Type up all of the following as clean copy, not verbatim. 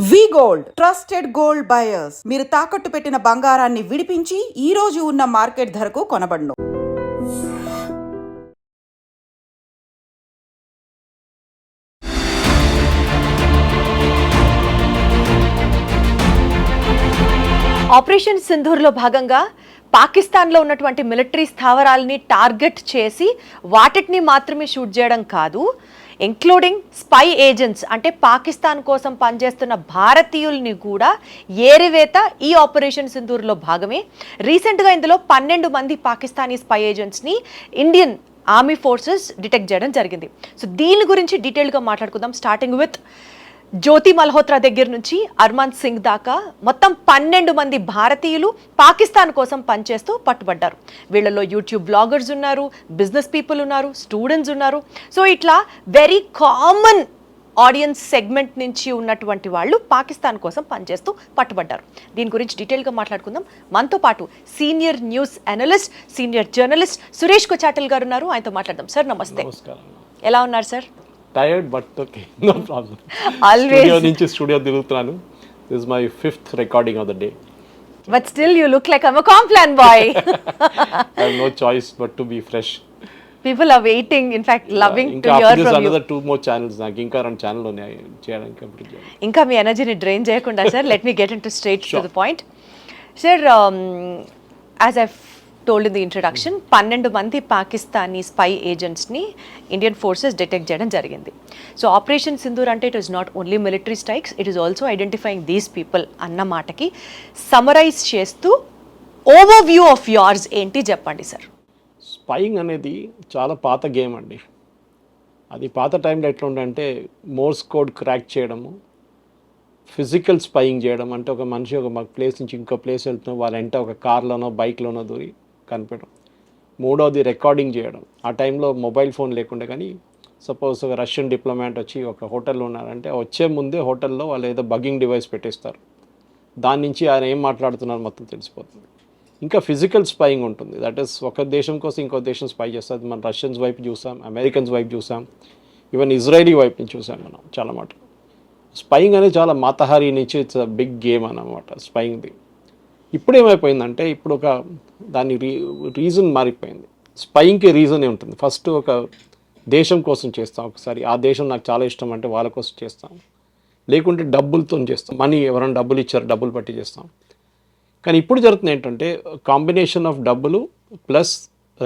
వి gold trusted gold buyers మీరు తాకట్టు పెట్టిన బంగారాన్ని విడిపించి ఈ రోజు ఉన్న మార్కెట్ ధరకు కొనబడును. ఆపరేషన్ సింధూర్లో భాగంగా పాకిస్తాన్లో ఉన్నటువంటి మిలిటరీ స్థావరాలని టార్గెట్ చేసి వాటిని మాత్రమే షూట్ చేయడం కాదు, ఇంక్లూడింగ్ స్పై ఏజెంట్స్ అంటే పాకిస్తాన్ కోసం పనిచేస్తున్న భారతీయుల్ని కూడా ఏరివేత ఈ ఆపరేషన్ సింధూర్లో భాగమే. రీసెంట్గా ఇందులో 12 మంది పాకిస్తానీ స్పై ఏజెంట్స్ని ఇండియన్ ఆర్మీ ఫోర్సెస్ డిటెక్ట్ చేయడం జరిగింది. సో దీని గురించి డీటెయిల్గా మాట్లాడుకుందాం. స్టార్టింగ్ విత్ జ్యోతి మల్హోత్రా దగ్గర నుంచి అర్మాన్ సింగ్ దాకా మొత్తం 12 మంది భారతీయులు పాకిస్తాన్ కోసం పనిచేస్తూ పట్టుబడ్డారు. వీళ్ళలో యూట్యూబ్ బ్లాగర్స్ ఉన్నారు, బిజినెస్ పీపుల్ ఉన్నారు, స్టూడెంట్స్ ఉన్నారు. సో ఇట్లా వెరీ కామన్ ఆడియన్స్ సెగ్మెంట్ నుంచి ఉన్నటువంటి వాళ్ళు పాకిస్తాన్ కోసం పనిచేస్తూ పట్టుబడ్డారు. దీని గురించి డీటెయిల్గా మాట్లాడుకుందాం. మనతో పాటు senior news analyst, senior journalist Suresh Kochatal garu ఉన్నారు. ఆయనతో మాట్లాడదాం. సార్ నమస్తే, ఎలా ఉన్నారు sir? Tired but okay, no problem. Always. Studio తిరుగుతున్నాను. This is my 5th recording of the day. But still you look like I'm a Complan boy. I have no choice but to be fresh. People are waiting, in fact loving to hear from you. Another 2 more channels. నాకు ఇంకా 2 channel ఉన్నాయి చేయడానికి complete చేయాలి. ఇంకా మీ ఎనర్జీని drain చేయకుండా sir let me get into straight to the point. Sir, as I've told in the introduction, 12 మంది Pakistani spy ఏజెంట్స్ని ఇండియన్ ఫోర్సెస్ డిటెక్ట్ చేయడం జరిగింది. సో ఆపరేషన్ సింధూర్ అంటే it is not only military strikes, it is also identifying these people అన్న మాటకి summarise చేస్తూ over view of yours ఏంటి చెప్పండి సార్. స్పైయింగ్ అనేది చాలా పాత గేమ్ అండి. అది పాత టైంలో ఎట్లా ఉండంటే మోర్స్ కోడ్ క్రాక్ చేయడము, ఫిజికల్ స్పైయింగ్ చేయడం అంటే ఒక మనిషి ఒక ప్లేస్ నుంచి ఇంకో ప్లేస్ వెళ్తున్నాం, వాళ్ళ వెంట ఒక కార్లోనో బైక్లోనో దూరి కనిపెట్టడం. మూడోది రికార్డింగ్ చేయడం. ఆ టైంలో మొబైల్ ఫోన్ లేకుండా, కానీ సపోజ్ ఒక రష్యన్ డిప్లొమాట్ వచ్చి ఒక హోటల్లో ఉన్నారంటే వచ్చే ముందే హోటల్లో వాళ్ళు ఏదో బగ్గింగ్ డివైస్ పెట్టేస్తారు. దాని నుంచి ఆయన ఏం మాట్లాడుతున్నారు మొత్తం తెలిసిపోతుంది. ఇంకా ఫిజికల్ స్పైయింగ్ ఉంటుంది. దట్ ఈస్ ఒక దేశం కోసం ఇంకో దేశం స్పై చేస్తుంది. మనం రష్యన్స్ వైపు చూసాం, అమెరికన్స్ వైపు చూసాం, ఈవెన్ ఇజ్రాయలీ వైపు నుంచి చూసాం మనం చాలా మాట. స్పైయింగ్ అనేది చాలా మాతహారీ నుంచి ఇట్స్ అ బిగ్ గేమ్ అన్నమాట స్పైయింగ్ది. ఇప్పుడు ఏమైపోయిందంటే ఇప్పుడు ఒక దాని రీజన్ మారిపోయింది. స్పైయింగ్కి రీజన్ ఉంటుంది. ఫస్ట్ ఒక దేశం కోసం చేస్తాం, ఒకసారి ఆ దేశం నాకు చాలా ఇష్టం అంటే వాళ్ళ కోసం చేస్తాం, లేకుంటే డబ్బులతో చేస్తాం, మనీ ఎవరైనా డబ్బులు ఇచ్చారు డబ్బులు పట్టి చేస్తాం. కానీ ఇప్పుడు జరుగుతుంది ఏంటంటే కాంబినేషన్ ఆఫ్ డబ్బులు plus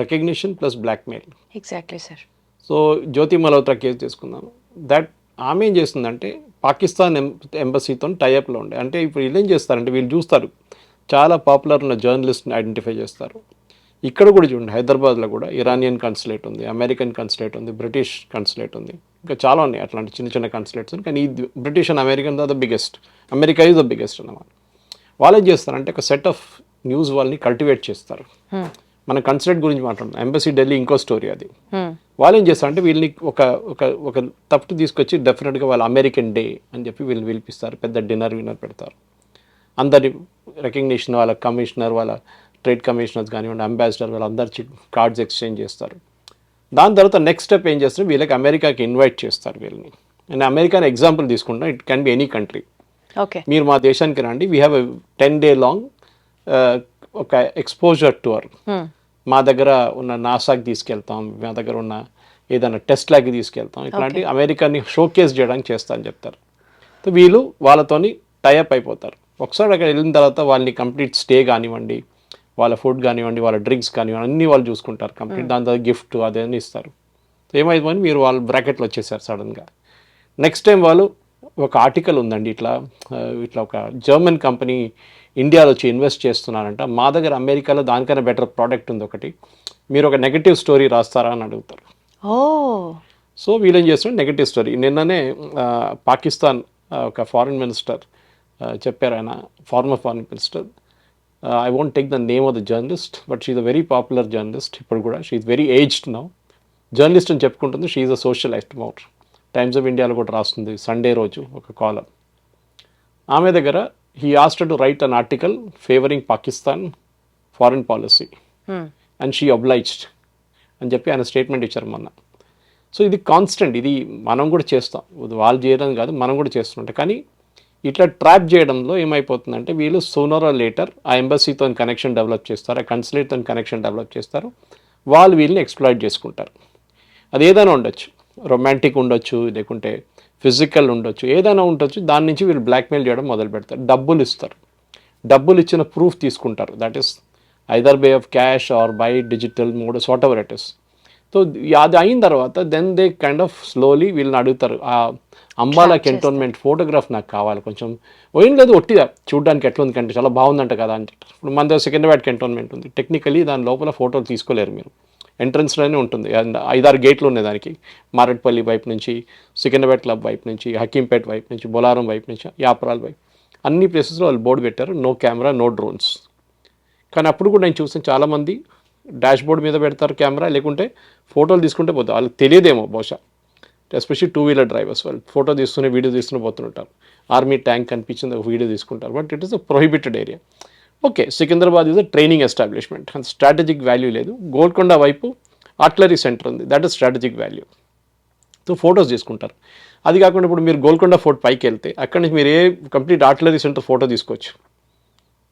recognition plus blackmail. Exactly sir. So Jyoti Malhotra case తీసుకుందాం. దట్ ఆమె ఏం చేస్తుందంటే పాకిస్తాన్ ఎంబసీతో టైఅప్లో ఉండే, అంటే ఇప్పుడు వీళ్ళు ఏం చేస్తారంటే వీళ్ళు చూస్తారు చాలా పాపులర్ ఉన్న జర్నలిస్ట్ని ఐడెంటిఫై చేస్తారు. ఇక్కడ కూడా చూడండి, హైదరాబాద్లో కూడా ఇరానియన్ కన్సులేట్ ఉంది, అమెరికన్ కన్సులేట్ ఉంది, బ్రిటిష్ కన్సులేట్ ఉంది, ఇంకా చాలా ఉన్నాయి అట్లాంటి చిన్న చిన్న కన్సులేట్స్. కానీ ఈ British and American the biggest, America is the biggest అన్నమాట. వాళ్ళు ఏం చేస్తారంటే ఒక సెట్ ఆఫ్ న్యూస్ వాళ్ళని కల్టివేట్ చేస్తారు. మన కన్సులేట్ గురించి మాట్లాడుతున్నాం, ఎంబసీ ఢిల్లీ ఇంకో స్టోరీ అది. వాళ్ళు ఏం చేస్తారంటే వీళ్ళని ఒక ఒక ఒక తప్పు తీసుకొచ్చి డెఫినెట్గా వాళ్ళు అమెరికన్ డే అని చెప్పి వీళ్ళు పిలిపిస్తారు, పెద్ద డిన్నర్ పెడతారు. అందరి రికగ్నిషన్, వాళ్ళ కమిషనర్, వాళ్ళ ట్రేడ్ కమిషనర్స్ కానివ్వండి, అంబాసిడర్, వాళ్ళందరి కార్డ్స్ ఎక్స్చేంజ్ చేస్తారు. దాని తర్వాత నెక్స్ట్ స్టెప్ ఏం చేస్తారు, వీళ్ళకి అమెరికాకి ఇన్వైట్ చేస్తారు వీళ్ళని. నేను అమెరికాని ఎగ్జాంపుల్ తీసుకుంటాను, it can be any country. Okay, మీరు మా దేశానికి రండి, వీ హ్యావ్ 10 day లాంగ్ ఒక ఎక్స్పోజర్ టూర్. మా దగ్గర ఉన్న నాసాకి తీసుకెళ్తాం, మా దగ్గర ఉన్న ఏదైనా టెస్ట్ ల్యాబ్కి తీసుకెళ్తాం, ఇట్లాంటి అమెరికాని షోకేస్ చేయడానికి చేస్తా అని చెప్తారు. సో వీళ్ళు వాళ్ళతోని టైఅప్ అయిపోతారు. ఒకసారి అక్కడ వెళ్ళిన తర్వాత వాళ్ళని కంప్లీట్ స్టే కానివ్వండి, వాళ్ళ ఫుడ్ కానివ్వండి, వాళ్ళ డ్రింక్స్ కానివ్వండి అన్నీ వాళ్ళు చూసుకుంటారు కంప్లీట్. దాని తర్వాత గిఫ్ట్ అదేమని ఇస్తారు. ఏమైందని మీరు వాళ్ళ బ్రాకెట్లో వచ్చేసారు సడన్గా. నెక్స్ట్ టైం వాళ్ళు ఒక ఆర్టికల్ ఉందండి, ఇట్లా ఒక జర్మన్ కంపెనీ ఇండియాలో వచ్చి ఇన్వెస్ట్ చేస్తున్నారంట, మా దగ్గర అమెరికాలో దానికన్నా బెటర్ ప్రోడక్ట్ ఉంది ఒకటి, మీరు ఒక నెగటివ్ స్టోరీ రాస్తారా అని అడుగుతారు. సో వీళ్ళేం చేస్తున్నారు, నెగటివ్ స్టోరీ. నిన్ననే పాకిస్తాన్ ఒక ఫారిన్ మినిస్టర్ చెప్పారు, ఆయన former foreign minister, I won't take the name of the journalist but she is a very popular journalist. ఇప్పుడు కూడా she is very aged now, journalist అని చెప్పుకుంటుంది. She is a social activist. Times of ఇండియాలో కూడా రాస్తుంది Sunday రోజు ఒక కాలం. ఆమె దగ్గర he asked to write an article favouring Pakistan foreign policy and she obliged అని చెప్పి ఆయన స్టేట్మెంట్ ఇచ్చారు మొన్న. సో ఇది కాన్స్టెంట్, ఇది మనం కూడా చేస్తాం, వాళ్ళు చేయడం కాదు మనం కూడా చేస్తుంటాం. కానీ ఇట్లా ట్రాప్ చేయడంలో ఏమైపోతుందంటే వీళ్ళు సూనర్ ఆర్ లేటర్ ఆ ఎంబసీతో కనెక్షన్ డెవలప్ చేస్తారు, ఆ కన్సులేట్తో కనెక్షన్ డెవలప్ చేస్తారు, వాళ్ళు వీళ్ళని ఎక్స్ప్లాయిట్ చేసుకుంటారు. అది ఏదైనా ఉండొచ్చు, రొమాంటిక్ ఉండొచ్చు, లేకుంటే ఫిజికల్ ఉండొచ్చు, ఏదైనా ఉండొచ్చు. దాని నుంచి వీళ్ళు బ్లాక్మెయిల్ చేయడం మొదలు పెడతారు, డబ్బులు ఇస్తారు. డబ్బులు ఇచ్చిన ప్రూఫ్ తీసుకుంటారు, that is either way of cash or by digital modes whatever it is. So అది అయిన తర్వాత then they kind of slowly వీళ్ళని అడుగుతారు, ఆ అంబాలా కంటోన్మెంట్ ఫోటోగ్రాఫ్ నాకు కావాలి, కొంచెం ఏం లేదు ఒట్టిదా చూడడానికి ఎట్లా ఉంది కంటే చాలా బాగుందంట కదా అంటే. ఇప్పుడు మన దగ్గర సికింద్రాబాద్ కంటోన్మెంట్ ఉంది, టెక్నికలీ దాని లోపల ఫోటోలు తీసుకోలేరు మీరు, ఎంట్రన్స్లోనే ఉంటుంది. అండ్ 5-6 గేట్లు ఉన్నాయి దానికి, మారేట్పల్లి వైపు నుంచి, సికింద్రాబాద్ క్లబ్ వైపు నుంచి, హకీంపేట్ వైపు నుంచి, బొలారం వైపు నుంచి, యాపరాల్ వైపు, అన్ని ప్లేసెస్లో వాళ్ళు బోర్డు పెట్టారు, నో కెమెరా నో డ్రోన్స్. కానీ అప్పుడు కూడా నేను చూసిన చాలామంది డాష్ బోర్డ్ మీద పెడతారు కెమెరా, లేకుంటే ఫోటోలు తీసుకుంటే పోతారు. వాళ్ళకి తెలియదేమో బహుశా, ఎస్పెషల్లీ 2-వీలర్ డ్రైవర్స్, వాళ్ళు ఫోటో తీసుకుని వీడియో తీసుకుని పోతుంటారు. ఆర్మీ ట్యాంక్ కనిపించింది ఒక వీడియో తీసుకుంటారు, but it is a prohibited area. Okay, Secunderabad is a training establishment, అంత స్ట్రాటజిక్ వాల్యూ లేదు. గోల్కొండ వైపు ఆర్టిలరీ సెంటర్ ఉంది, that is strategic value. So photos తీసుకుంటారు. అది కాకుండా ఇప్పుడు మీరు గోల్కొండ ఫోర్ట్ పైకి వెళ్తే అక్కడి నుంచి మీరు కంప్లీట్ ఆర్టిలరీ సెంటర్ ఫోటో తీసుకోవచ్చు.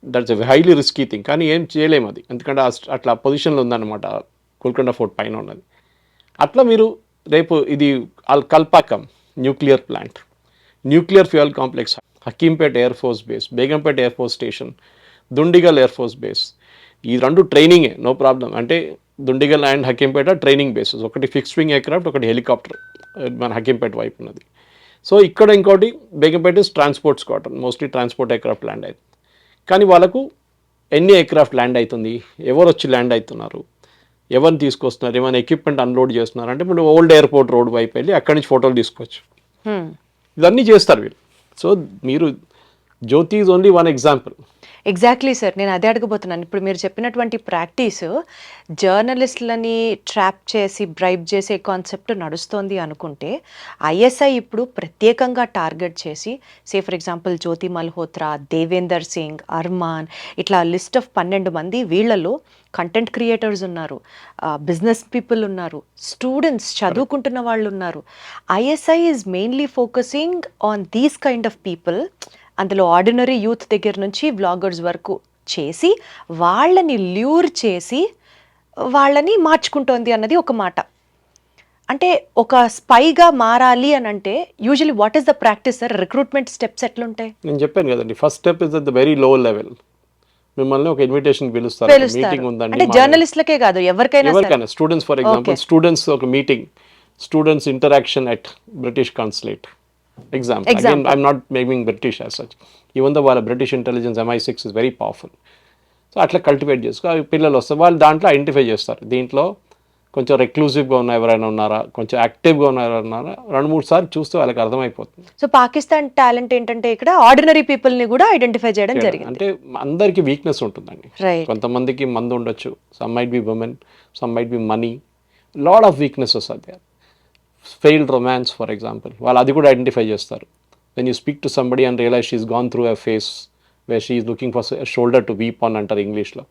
That's a highly risky thing, కానీ ఏం చేయలేము అది, ఎందుకంటే అట్లా పొజిషన్లో ఉందన్నమాట గోల్కొండ ఫోర్ట్ పైన ఉన్నది. అట్లా మీరు రేపు ఇది Kalpakkam nuclear plant, nuclear fuel complex, Hakimpet air force base, Begumpet air force station, Dundigal air force base, ఈ 2 ట్రైనింగే, నో ప్రాబ్లం. అంటే Dundigal and Hakimpet training bases, ఒకటి ఫిక్స్డ్ వింగ్ ఎయిర్క్రాఫ్ట్, ఒకటి హెలికాప్టర్ మన హకీంపేట వైపు ఉన్నది. సో ఇక్కడ ఇంకోటి Begumpet is transport squadron, mostly transport aircraft land అవుతుంది. కానీ వాళ్ళకు ఎన్ని ఎయిర్క్రాఫ్ట్ ల్యాండ్ అవుతుంది, ఎవరు వచ్చి ల్యాండ్ అవుతున్నారు, ఎవరిని తీసుకొస్తున్నారు, ఏమైనా ఎక్విప్మెంట్ అన్లోడ్ చేస్తున్నారు అంటే ఇప్పుడు ఓల్డ్ ఎయిర్పోర్ట్ రోడ్ వైపు వెళ్ళి అక్కడి నుంచి ఫోటోలు తీసుకోవచ్చు. ఇవన్నీ చేస్తారు వీళ్ళు. సో మీరు Jyoti is only one example. Exactly sir, నేను అదే అడగబోతున్నాను. ఇప్పుడు మీరు చెప్పినటువంటి ప్రాక్టీస్ జర్నలిస్టులని ట్రాప్ చేసి బ్రైబ్ చేసే కాన్సెప్ట్ నడుస్తోంది అనుకుంటే, ఐఎస్ఐ ఇప్పుడు ప్రత్యేకంగా టార్గెట్ చేసి ఫర్ ఎగ్జాంపుల్ జ్యోతి మల్హోత్రా, దేవేందర్ సింగ్, అర్మాన్, ఇట్లా లిస్ట్ ఆఫ్ 12 మంది, వీళ్ళలో కంటెంట్ క్రియేటర్స్ ఉన్నారు, బిజినెస్ పీపుల్ ఉన్నారు, స్టూడెంట్స్ చదువుకుంటున్న వాళ్ళు ఉన్నారు. ISI is mainly focusing on these kind of people. అందులో ఆర్డినరీ యూత్ దగ్గర నుంచి వ్లాగర్స్ వరకు చేసి వాళ్ళని ల్యూర్ చేసి వాళ్ళని మార్చుకుంటోంది అన్నది ఒక మాట. అంటే ఒక స్పైగా మారాలి అని అంటే usually what is the practice sir? Recruitment steps ఎట్లుంటాయి? నేను చెప్పాను కదండి, first step is at the very low level. మిమ్మల్ని ఒక ఇన్విటేషన్ పిలుస్తారు, మీటింగ్ ఉందండి, అంటే జర్నలిస్టులకే కాదు ఎవరికైనా, స్టూడెంట్స్ ఫర్ ఎగ్జాంపుల్, స్టూడెంట్స్ ఒక meeting, students interaction at British consulate example. Again, I'm not naming British as such. Even though వాళ్ళ British intelligence MI6 is very powerful. So అట్లా కల్టివేట్ చేసుకో, పిల్లలు వస్తారు, వాళ్ళు దాంట్లో ఐడెంటిఫై చేస్తారు, దీంట్లో కొంచెం రెక్లూజివ్గా ఉన్న ఎవరైనా ఉన్నారా, కొంచెం యాక్టివ్గా ఉన్న ఎవరైనా ఉన్నారా, 2-3 సార్లు చూస్తే వాళ్ళకి అర్థమైపోతుంది. సో పాకిస్తాన్ టాలెంట్ ఏంటంటే ఇక్కడ ఆర్డినరీ పీపుల్ని కూడా ఐడెంటిఫై చేయడం జరిగింది. అంటే అందరికీ వీక్నెస్ ఉంటుందండి. కొంతమందికి మందు ఉండొచ్చు, some might be women, some might be money, lot of weaknesses are there. Failed romance for example, వాళ్ళు అది కూడా ఐడెంటిఫై చేస్తారు. When you speak to somebody and realise she's gone through a phase where she is looking for shoulder to weep on అంటారు ఇంగ్లీష్లో,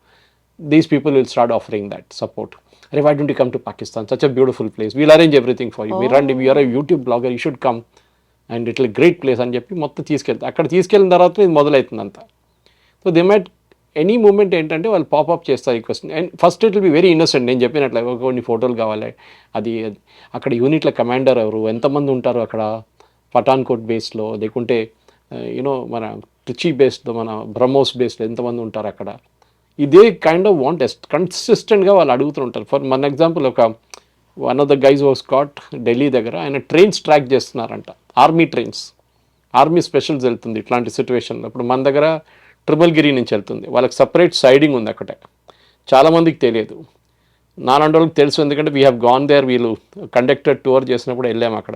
these people will start offering that support. అరే why don't you come to Pakistan, such a beautiful place, we'll arrange everything for you, మీరు రండి, you're a YouTube blogger, you should come and it'll great place అని చెప్పి మొత్తం తీసుకెళ్తారు. అక్కడ తీసుకెళ్ళిన తర్వాత ఇది మొదలవుతుంది అంతా. So they might any moment ఏంటంటే వాళ్ళు పాపప్ చేస్తారు ఈ question. And first it will be very innocent, నేను చెప్పినట్లే కొన్ని ఫోటోలు కావాలి, అది అక్కడ యూనిట్ల కమాండర్ ఎవరు, ఎంతమంది ఉంటారు అక్కడ పఠాన్కోట్ బేస్లో, లేకుంటే యూనో మన ట్రిచీ బేస్లో, మన బ్రహ్మోస్ బేస్లో ఎంతమంది ఉంటారు అక్కడ, ఇదే కైండ్ ఆఫ్ వాంట్ కన్సిస్టెంట్గా వాళ్ళు అడుగుతుంటారు. ఫర్ మన ఎగ్జాంపుల్, ఒక one of the guys was caught Delhi దగ్గర, ఆయన ట్రైన్స్ ట్రాక్ చేస్తున్నారంట, ఆర్మీ ట్రైన్స్, ఆర్మీ స్పెషల్స్ వెళ్తుంది ఇట్లాంటి సిచ్యువేషన్లో. ఇప్పుడు మన దగ్గర ట్రిబుల్గిరి నుంచి వెళ్తుంది, వాళ్ళకి సపరేట్ సైడింగ్ ఉంది అక్కడే, చాలామందికి తెలియదు, నాలంటోళ్ళకి తెలుసు, ఎందుకంటే వీ హ్యావ్ గాన్ దేర్, వీళ్ళు కండక్టెడ్ టూర్ చేసినప్పుడు వెళ్ళాము అక్కడ,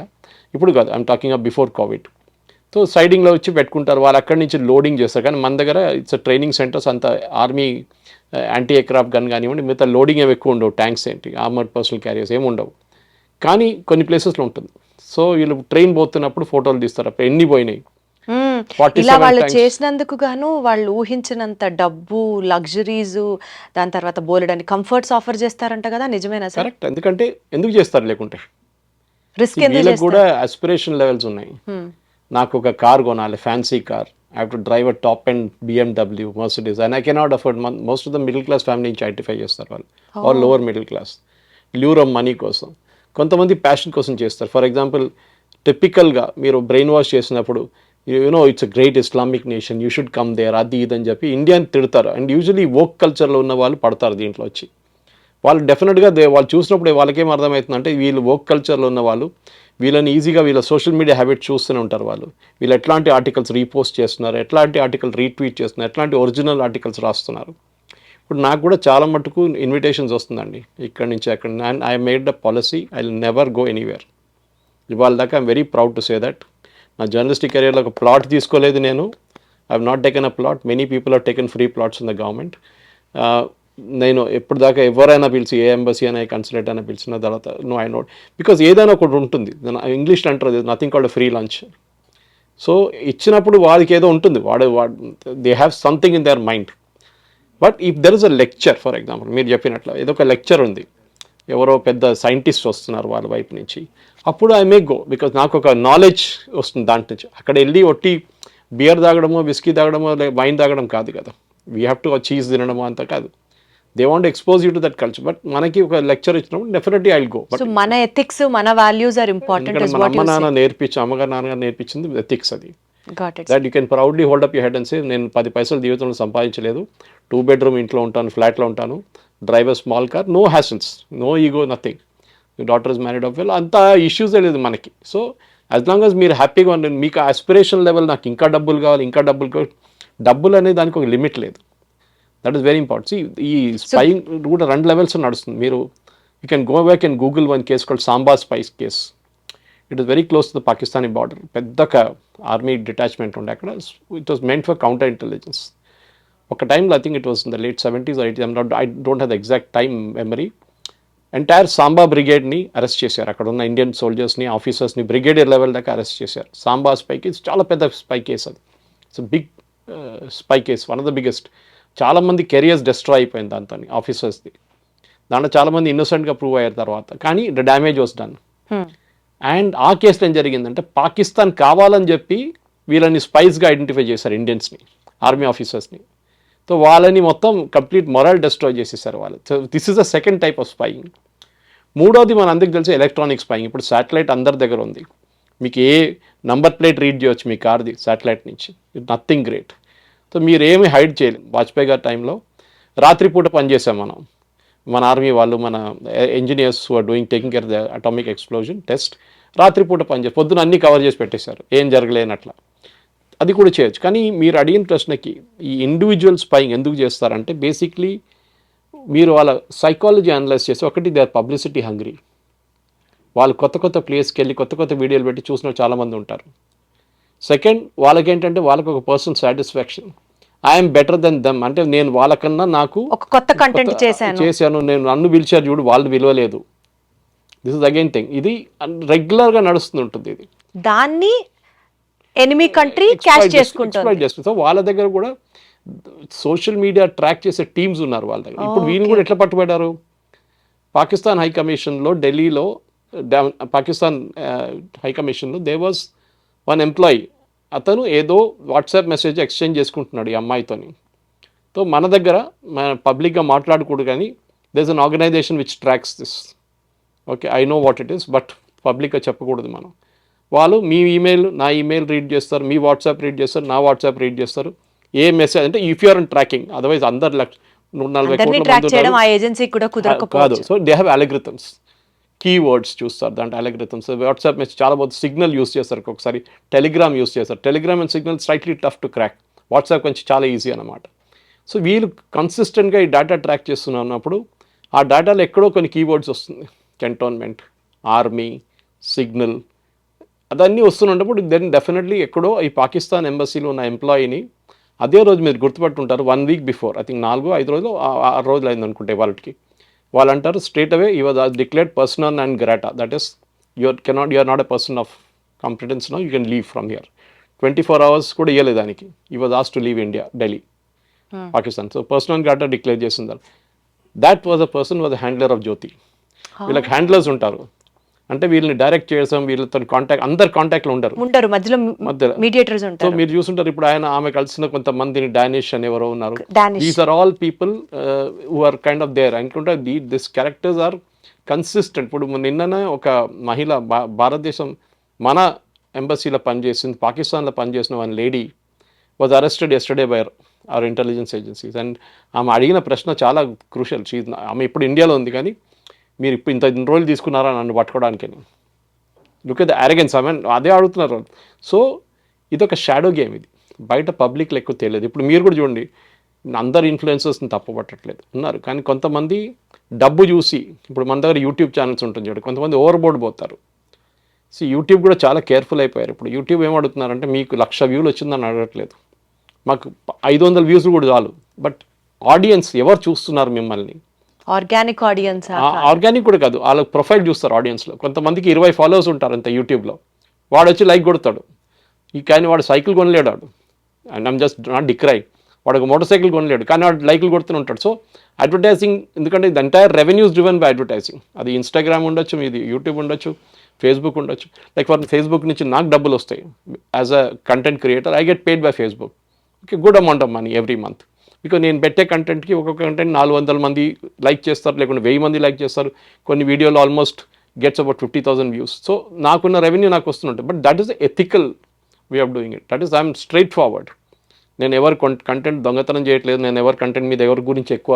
ఇప్పుడు కాదు, I'm talking of before covid. So సైడింగ్లో వచ్చి పెట్టుకుంటారు, వాళ్ళు అక్కడి నుంచి లోడింగ్ చేస్తారు. కానీ మన దగ్గర ఇట్స్ ట్రైనింగ్ సెంటర్స్, అంత ఆర్మీ యాంటీ ఎయిర్క్రాఫ్ట్ గన్ కానివ్వండి, మిగతా లోడింగ్ ఏమి ఎక్కువ ఉండవు, ట్యాంక్స్ ఏంటి, ఆర్మర్డ్ పర్సనల్ క్యారియర్స్ ఏమి ఉండవు, కానీ కొన్ని ప్లేసెస్లో ఉంటుంది. సో వీళ్ళు ట్రైన్ పోతున్నప్పుడు ఫోటోలు తీస్తారు, అప్పుడు ఎన్ని పోయినాయి. ఇలా వాళ్ళు చేసినందుకు గాను వాళ్ళు ఊహించినంత డబ్బు, లగ్జరీస్, దాని తర్వాత బోలెడని కంఫర్ట్స్ ఆఫర్ చేస్తారంట కదా, నిజమేనా సార్? కరెక్ట్, ఎందుకంటే ఎందుకు చేస్తారు లేకుంటే, రిస్క్ వీళ్ళకి కూడా ఆస్పిరేషన్ లెవెల్స్ ఉన్నాయి. నాకు ఒక కార్ కొనాలి, fancy car, I have to drive a top and BMW, Mercedes, and I cannot afford. Most of the middle class family నుంచి ఐడెంటిఫై చేస్తారు వాళ్ళు, or lower middle class, lure of money కోసం. కొంతమంది passion కోసం చేస్తారు. For example, టిపికల్గా మీరు brain wash చేసినప్పుడు you know it's a great Islamic nation, you should come there, అది ఇది అని చెప్పి ఇండియాని తిడతారు. అండ్ యూజువలీ వోక్ కల్చర్లో ఉన్న వాళ్ళు పడతారు దీంట్లో వచ్చి. వాళ్ళు డెఫినెట్గా వాళ్ళు చూసినప్పుడు వాళ్ళకేం అర్థమవుతుందంటే వీళ్ళు వోక్ కల్చర్లో ఉన్న వాళ్ళు, వీళ్ళని ఈజీగా వీళ్ళ సోషల్ మీడియా హ్యాబిట్ చూస్తూనే ఉంటారు. వీళ్ళు ఎట్లాంటి ఆర్టికల్స్ రీపోస్ట్ చేస్తున్నారు, ఎట్లాంటి ఆర్టికల్ రీట్వీట్ చేస్తున్నారు, ఎట్లాంటి ఒరిజినల్ ఆర్టికల్స్ రాస్తున్నారు. ఇప్పుడు నాకు కూడా చాలా మటుకు ఇన్విటేషన్స్ వస్తుందండి ఇక్కడి నుంచి అక్కడ. And I made the policy, I will never go anywhere. ఇవాళ దాకా I'm very proud to say that. నా జర్నలిస్టిక్ కెరియర్లో ఒక ప్లాట్ తీసుకోలేదు నేను. I have not taken a plot. Many people have taken free plots in the government. నేను ఎప్పుడు దాకా ఎవరైనా పిలిచి, ఏ ఎంబసీ అయినా, ఏ కన్సులేట్ అయినా పిలిచిన తర్వాత నో, ఐ నోట్, బికాజ్ ఏదైనా ఒకటి ఉంటుంది. ఇంగ్లీష్లో అంటారు nothing called free lunch. So ఇచ్చినప్పుడు వాడికి ఏదో ఉంటుంది, వాడు they have something in their mind. But if there is a lecture, for example మీరు చెప్పినట్లు ఏదో ఒక లెక్చర్ ఉంది, ఎవరో పెద్ద సైంటిస్ట్ వస్తున్నారు వాళ్ళ వైపు నుంచి, అప్పుడు ఐ మే గో, బికాజ్ నాకు ఒక నాలెడ్జ్ వస్తుంది దాంట్ నుంచి. అక్కడ వెళ్ళి ఒట్టి బియర్ తాగడమో, విస్కీ తాగడమో, వైన్ తాగడం కాదు కదా, వీ హ్యావ్ టు చీజ్ తినడమో అంత కాదు. They want expose you to that culture. But మనకి ఒక లెక్చర్ ఇచ్చినప్పుడు definitely I will go. But మన ఎథిక్స్, మన వాల్యూస్ ఆర్ ఇంపార్టెంట్. మన అమ్మ నాన్న అమ్మగారు నాన్నగారు నేర్పించింది ఎథిక్స్. అది got it. That you can proudly hold up your head and say, నేను 10 పైసలు జీవితంలో సంపాదించలేదు, 2 bedroom ఇంట్లో ఉంటాను, ఫ్లాట్లో ఉంటాను, drive a small car, no hassles, no ego, nothing, మీ daughter is married off well, అంత ఇష్యూసే లేదు మనకి. సో యాజ్ లాంగ్ యాజ్ మీరు హ్యాపీగా ఉండండి. మీకు ఆస్పిరేషన్ లెవెల్, నాకు ఇంకా డబ్బులు కావాలి, ఇంకా డబ్బులు కావాలి, డబ్బులు అనేది దానికి ఒక లిమిట్ లేదు. That is very important. ఈ స్పైయింగ్ కూడా 2 levels నడుస్తుంది. మీరు you can go back and Google one case called Samba spice case. It is very close to the Pakistani border. పెద్ద ఆర్మీ డిటాచ్మెంట్ ఉండే అక్కడ. It was meant for counter intelligence. ఒక టైంలో I think it was in the late 70s or 80s, I don't have the exact time memory. Entire Samba బ్రిగేడ్ని arrest చేశారు. అక్కడ ఉన్న Indian సోల్జర్స్ని, ఆఫీసర్స్ని బ్రిగేడియర్ లెవెల్ దాకా అరెస్ట్ చేశారు. సాంబా స్పై కేస్ చాలా పెద్ద స్పై కేస్. అది it's big spy case, one of the biggest. చాలామంది కెరియర్స్ డిస్ట్రాయ్ అయిపోయింది దాంతో, ఆఫీసర్స్ది. దాంట్లో చాలామంది ఇన్నోసెంట్గా ప్రూవ్ అయ్యారు తర్వాత, కానీ the damage was done. And ఆ కేసులో ఏం జరిగిందంటే, పాకిస్తాన్ కావాలని చెప్పి వీళ్ళని స్పైస్గా ఐడెంటిఫై చేశారు, ఇండియన్స్ని, ఆర్మీ ఆఫీసర్స్ని. సో వాళ్ళని మొత్తం కంప్లీట్ మొరల్ డిస్ట్రాయ్ చేసేసారు వాళ్ళు. So this is the second type of spying. మూడోది మన అందరికి తెలిసి ఎలక్ట్రానిక్ స్పైయింగ్. ఇప్పుడు శాటిలైట్ అందరి దగ్గర ఉంది. మీకు ఏ నంబర్ ప్లేట్ రీడ్ చేయొచ్చు మీ కార్ది శాటిలైట్ నుంచి. Nothing great. సో మీరు ఏమి హైడ్ చేయలేం. వాజ్పేయి గారి టైంలో రాత్రిపూట పనిచేసాం మనం, మన ఆర్మీ వాళ్ళు, మన engineers who are doing taking care the atomic explosion test, రాత్రిపూట పనిచేసి పొద్దున అన్నీ కవర్ చేసి పెట్టేశారు, ఏం జరగలేనట్లా. అది కూడా చేయొచ్చు. కానీ మీరు అడిగిన ప్రశ్నకి ఈ ఇండివిజువల్ స్పైయింగ్ ఎందుకు చేస్తారంటే, బేసిక్లీ మీరు వాళ్ళ సైకాలజీ అనలైజ్ చేసి, ఒకటి దే ఆర్ పబ్లిసిటీ హంగ్రీ. వాళ్ళు కొత్త కొత్త ప్లేస్కి వెళ్ళి కొత్త కొత్త వీడియోలు పెట్టి చూసిన చాలామంది ఉంటారు. సెకండ్, వాళ్ళకేంటంటే వాళ్ళకి ఒక personal satisfaction, I'm better than them, అంటే నేను వాళ్ళకన్నా నాకు ఒక కొత్త కంటెంట్ చేశాను, నేను నన్ను పిలిచారు చూడు, వాళ్ళు పిలవలేదు. This is again thing. ఇది రెగ్యులర్గా నడుస్తుంటుంది. ఇది దాన్ని ఎనిమీ కంట్రీ క్యాష్ చేసుకుంటుంది. సో వాళ్ళ దగ్గర కూడా సోషల్ మీడియా ట్రాక్ చేసే టీమ్స్ ఉన్నారు వాళ్ళ దగ్గర. ఇప్పుడు వీళ్ళు కూడా ఎట్లా పట్టుబడ్డారు, పాకిస్తాన్ హై కమిషన్లో ఢిల్లీలో, పాకిస్తాన్ హై కమిషన్లో దే వాజ్ వన్ ఎంప్లాయీ. అతను ఏదో వాట్సాప్ మెసేజ్ ఎక్స్చేంజ్ చేసుకుంటున్నాడు ఈ అమ్మాయితోని. సో మన దగ్గర మన పబ్లిక్గా మాట్లాడకూడదు, కానీ there is an organisation which tracks this. Okay, I know what it is, but పబ్లిక్గా చెప్పకూడదు మనం. వాళ్ళు మీ ఈమెయిల్, నా ఈమెయిల్ రీడ్ చేస్తారు, మీ వాట్సాప్ రీడ్ చేస్తారు, నా వాట్సాప్ రీడ్ చేస్తారు. ఏ మెసేజ్ అంటే if you're in tracking, otherwise అందరు 140 కోట్ల కాదు. So they have algorithms, keywords చూస్తారు దాంట్లో అల్గోరిథమ్స్. వాట్సాప్ మెసేజ్ చాలా బాగుంది, సిగ్నల్ యూస్ చేస్తారు, ఒకసారి టెలిగ్రామ్ యూస్ చేస్తారు. Telegram and signal slightly tough to crack, WhatsApp కొంచెం చాలా ఈజీ అనమాట. సో వీళ్ళు కన్సిస్టెంట్గా ఈ డేటా ట్రాక్ చేస్తున్నప్పుడు ఆ డేటాలో ఎక్కడో కొన్ని కీవర్డ్స్ వస్తుంది, కంటోన్మెంట్, ఆర్మీ, సిగ్నల్, అదన్నీ వస్తున్నప్పుడు దెన్ డెఫినెట్లీ ఎక్కడో ఈ పాకిస్తాన్ ఎంబసీలో ఉన్న ఎంప్లాయీని అదే రోజు మీరు గుర్తుపట్టుంటారు, 1 week బిఫోర్, ఐ థింక్ 4-5 రోజులు 6 రోజులు అయింది అనుకుంటే వాళ్ళకి. వాళ్ళు అంటారు straight away, he was declared person and grata, that is you are not a person of competence now, you can leave from here. 24 hours కూడా ఇవ్వలేదు దానికి. He was asked to leave India, Delhi, Pakistan. So person and grata declare చేసింది. That was a person was a handler of Jyoti. వీళ్ళకి handlers ఉంటారు. అంటే వీళ్ళని direct చేసాం, వీళ్ళతో కాంటాక్ట్, అందరు కాంటాక్ట్లో ఉండరు. మధ్యలో మధ్యలో. మీడియేటర్స్ సో ఉంటారు. మీరు చూసుంటారు ఇప్పుడు ఆమె కలిసిన కొంతమందిని డానిష్ అని ఎవరో ఉన్నారు. Danish. These are all people who are kind of there. అనుకుంటే దిస్ క్యారెక్టర్స్ ఆర్ కన్సిస్టెంట్. ఇప్పుడు నిన్ననే ఒక మహిళ భారతదేశం మన ఎంబసీలో పనిచేసింది, పాకిస్తాన్లో పనిచేసిన one lady was arrested yesterday by our intelligence agencies. And ఆమె అడిగిన ప్రశ్న చాలా క్రూషియల్. ఆమె ఇప్పుడు ఇండియాలో ఉంది, కానీ మీరు ఇప్పుడు ఇన్ని రోజులు తీసుకున్నారా నన్ను పట్టుకోవడానికి? Look at the arrogance. I mean అదే అడుగుతున్నారు. సో ఇదొక షాడో గేమ్. ఇది బయట పబ్లిక్లో ఎక్కువ తెలియదు. ఇప్పుడు మీరు కూడా చూడండి, అందరు ఇన్ఫ్లుయెన్సర్స్ని తప్పుపట్టట్లేదు ఉన్నారు, కానీ కొంతమంది డబ్బు చూసి, ఇప్పుడు మన దగ్గర యూట్యూబ్ ఛానల్స్ ఉంటుంది చూడండి, కొంతమంది ఓవర్బోర్డ్ పోతారు. సో యూట్యూబ్ కూడా చాలా కేర్ఫుల్ అయిపోయారు. ఇప్పుడు యూట్యూబ్ ఏం అడుగుతున్నారంటే, మీకు 1,00,000 వ్యూలు వచ్చిందని అడగట్లేదు, మాకు 500 వ్యూస్ కూడా చాలు. బట్ ఆడియన్స్ ఎవరు చూస్తున్నారు మిమ్మల్ని? Organic audience. ఆర్గానిక్ కూడా కాదు, వాళ్ళ ప్రొఫైల్ చూస్తారు ఆడియన్స్లో. కొంతమందికి 20 ఫాలోవర్స్ ఉంటారు అంత యూట్యూబ్లో. వాడు వచ్చి లైక్ కొడతాడు, కానీ వాడు సైకిల్ కొనలేడు. వాడు and I'm just not decry, వాడు ఒక మోటార్ సైకిల్ కొనలేడు, కానీ వాడు లైక్లు కొడుతూనే ఉంటాడు. సో అడ్వర్టైజింగ్, ఎందుకంటే ఇది entire revenues driven by advertising. అది ఇన్స్టాగ్రామ్ ఉండొచ్చు, ఇది యూట్యూబ్ ఉండొచ్చు, ఫేస్బుక్ ఉండొచ్చు. లైక్ ఫర్ ఫేస్బుక్ నుంచి నాకు డబ్బులు వస్తాయి as a content creator. I get paid by Facebook, okay, good amount of money every month. Because నేను పెట్టే కంటెంట్కి ఒక్కొక్క కంటెంట్ 400 మంది లైక్ చేస్తారు, లేకుంటే 1000 మంది లైక్ చేస్తారు. కొన్ని వీడియోలు almost gets about 50,000 views. So నాకున్న రెవెన్యూ నాకు వస్తుంటాయి. But that is the ethical way of doing it. That is I'm straight forward. నేను ఎవరు కంటెంట్ దొంగతనం చేయట్లేదు, నేను ఎవరి కంటెంట్ మీద ఎవరి గురించి ఎక్కువ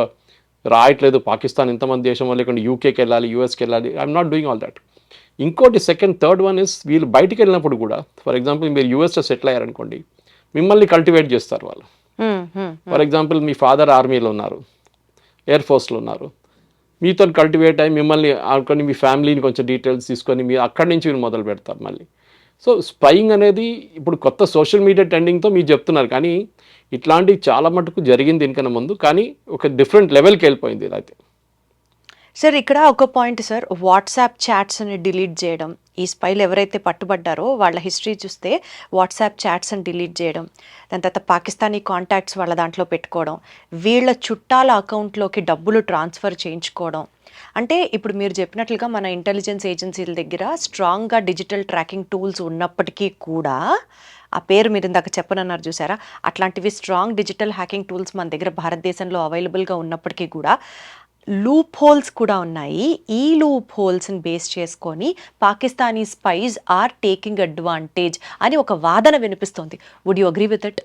రాయట్లేదు. పాకిస్తాన్ ఇంతమంది దేశం, లేకుంటే యూకేకి వెళ్ళాలి, యూఎస్కి వెళ్ళాలి, I'm not doing all that. ఇంకోటి థర్డ్ వన్ ఇస్, వీళ్ళు బయటికి వెళ్ళినప్పుడు కూడా, ఫర్ ఎగ్జాంపుల్ మీరు యూఎస్లో సెటిల్ అయ్యారనుకోండి, మిమ్మల్ని కల్టివేట్ చేస్తారు వాళ్ళు. ఫర్ ఎగ్జాంపుల్ మీ ఫాదర్ ఆర్మీలో ఉన్నారు, ఎయిర్ ఫోర్స్లో ఉన్నారు, మీతో కల్టివేట్ అయ్యి మిమ్మల్ని అనుకొని మీ ఫ్యామిలీని కొంచెం డీటెయిల్స్ తీసుకొని మీరు అక్కడి నుంచి మీరు మొదలు పెడతారు మళ్ళీ. సో స్పైయింగ్ అనేది ఇప్పుడు కొత్త సోషల్ మీడియా ట్రెండింగ్తో మీరు చెప్తున్నారు, కానీ ఇట్లాంటివి చాలా మటుకు జరిగింది దీనికన్నా ముందు, కానీ ఒక డిఫరెంట్ లెవెల్కి వెళ్ళిపోయింది ఇది అయితే. సార్ ఇక్కడ ఒక పాయింట్ సార్, వాట్సాప్ చాట్స్ని డిలీట్ చేయడం. ఈ స్పైలు ఎవరైతే పట్టుబడ్డారో వాళ్ళ హిస్టరీ చూస్తే వాట్సాప్ చాట్స్ని డిలీట్ చేయడం, దాని తర్వాత పాకిస్తానీ కాంటాక్ట్స్ వాళ్ళ దాంట్లో పెట్టుకోవడం, వీళ్ళ చుట్టాల అకౌంట్లోకి డబ్బులు ట్రాన్స్ఫర్ చేయించుకోవడం. అంటే ఇప్పుడు మీరు చెప్పినట్లుగా మన ఇంటెలిజెన్స్ ఏజెన్సీల దగ్గర స్ట్రాంగ్గా డిజిటల్ ట్రాకింగ్ టూల్స్ ఉన్నప్పటికీ కూడా, ఆ పేరు మీరు ఇందాక చెప్పనన్నారు చూసారా, అట్లాంటివి స్ట్రాంగ్ డిజిటల్ హ్యాకింగ్ టూల్స్ మన దగ్గర భారతదేశంలో అవైలబుల్గా ఉన్నప్పటికీ కూడా లూప్ హోల్స్ కూడా ఉన్నాయి. ఈ లూప్ హోల్స్ని బేస్ చేసుకొని Pakistani spies are taking advantage అని ఒక వాదన వినిపిస్తోంది. Would you agree with it?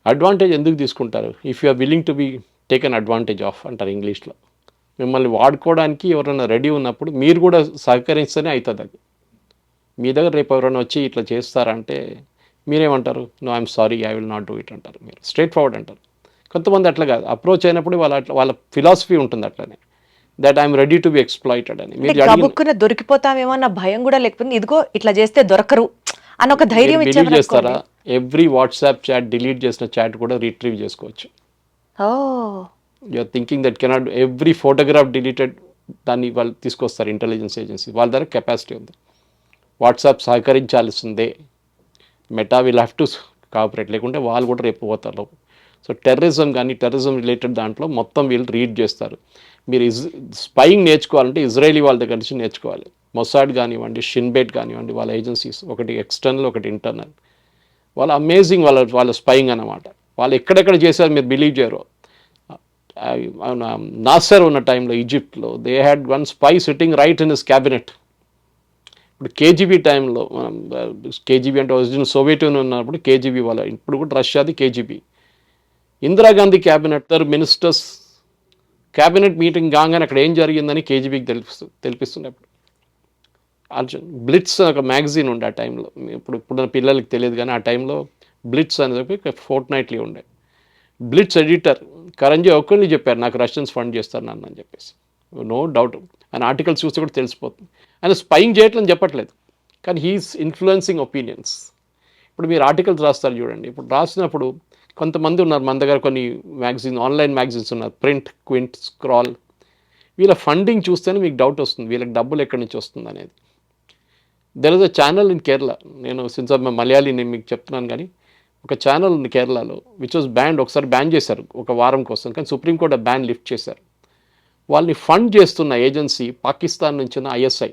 Advantage ఎందుకు తీసుకుంటారు? If you are willing to be taken advantage of అంటారు ఇంగ్లీష్లో. మిమ్మల్ని వాడుకోవడానికి ఎవరైనా రెడీ ఉన్నప్పుడు మీరు కూడా సహకరిస్తేనే అవుతుంది అది. మీ దగ్గర రేపు ఎవరైనా వచ్చి ఇట్లా చేస్తారంటే మీరేమంటారు? No I'm sorry, I will not do it అంటారు. మీరు స్ట్రైట్ ఫార్వర్డ్ అంటారు. కొంతమంది అట్లా కాదు, అప్రోచ్ అయినప్పుడు వాళ్ళ ఫిలాసఫీ ఉంటుంది అట్లనే, that I'm ready to be exploited అని. మీరు గబుక్కున దొరికిపోతామేమో అన్న భయం కూడా లేకపోతే, ఇదిగో ఇట్లా చేస్తే దొరకరు అని ఒక ధైర్యం డిలీట్ చేస్తారా? ఎవ్రీ వాట్సాప్ చాట్ డిలీట్ చేసిన చాట్ కూడా రిట్రీవ్ చేసుకోవచ్చు. You're thinking that cannot. Every photograph deleted దాన్ని వాళ్ళు తీసుకొస్తారు ఇంటెలిజెన్స్ ఏజెన్సీ, వాళ్ళ దగ్గర కెపాసిటీ ఉంది. వాట్సాప్ సహకరించాల్సిందే, Meta will have to cooperate, లేకుంటే వాళ్ళు కూడా రేపు పోతారు. సో టెర్రరిజం కానీ టెర్రరిజం రిలేటెడ్ దాంట్లో మొత్తం వీళ్ళు రీడ్ చేస్తారు. మీరు స్పైయింగ్ నేర్చుకోవాలంటే ఇజ్రాయలీ వాళ్ళ దగ్గర నుంచి నేర్చుకోవాలి. మొసాడ్ కానివ్వండి, షిన్బెట్ కానివ్వండి, వాళ్ళ ఏజెన్సీస్, ఒకటి ఎక్స్టర్నల్ ఒకటి ఇంటర్నల్, వాళ్ళ అమేజింగ్ వాళ్ళ స్పైయింగ్ అన్నమాట. వాళ్ళు ఎక్కడెక్కడ చేశారు మీరు బిలీవ్ చేయరు. నాసర్ ఉన్న టైంలో ఈజిప్ట్లో they had one spy sitting right in his cabinet. ఇప్పుడు కేజీబీ టైంలో, కేజీబీ అంటే ఒరిజినల్ సోవియట్ యూనియన్ ఉన్నప్పుడు కేజీబీ వాళ్ళ, ఇప్పుడు కూడా రష్యాది KGB. Indira Gandhi cabinet ministers cabinet meeting కాగానే అక్కడ ఏం జరిగిందని కేజీబీకి తెలిపిస్తున్నప్పుడు. అర్జున్ బ్లిట్స్ ఒక మ్యాగజైన్ ఉండే ఆ టైంలో, ఇప్పుడు పిల్లలకి తెలియదు కానీ ఆ టైంలో బ్లిట్స్ అని చెప్పి ఫోర్ట్ నైట్లీ ఉండే. బ్లిట్స్ ఎడిటర్ కరంజీ ఒక్కరిని చెప్పారు, నాకు రష్యన్స్ ఫండ్ చేస్తారు నన్ను అని చెప్పేసి. నో డౌట్, ఆయన ఆర్టికల్స్ చూస్తే కూడా తెలిసిపోతుంది. ఆయన స్పైయింగ్ చేయట్లని చెప్పట్లేదు, కానీ హీఈస్ ఇన్ఫ్లుయెన్సింగ్ ఒపీనియన్స్. ఇప్పుడు మీరు ఆర్టికల్స్ రాస్తారు చూడండి, ఇప్పుడు రాసినప్పుడు కొంతమంది ఉన్నారు మన దగ్గర, కొన్ని మ్యాగజైన్ ఆన్లైన్ మ్యాగజైన్స్ ఉన్నారు, ప్రింట్, క్వింట్, స్క్రాల్. వీళ్ళ ఫండింగ్ చూస్తేనే మీకు డౌట్ వస్తుంది వీళ్ళకి డబ్బులు ఎక్కడి నుంచి వస్తుంది అనేది. There is a channel in Kerala, నేను సిన్స్ ఆఫ్ మలయాళీ నేను మీకు చెప్తున్నాను, కానీ ఒక ఛానల్ ఉంది కేరళలో విచ్ వాజ్ బ్యాన్డ్. ఒకసారి బ్యాన్ చేశారు ఒక వారం కోసం, కానీ సుప్రీంకోర్టు ఆ బ్యాన్ లిఫ్ట్ చేశారు. వాళ్ళని ఫండ్ చేస్తున్న ఏజెన్సీ పాకిస్తాన్ నుంచి ఉన్న ISI,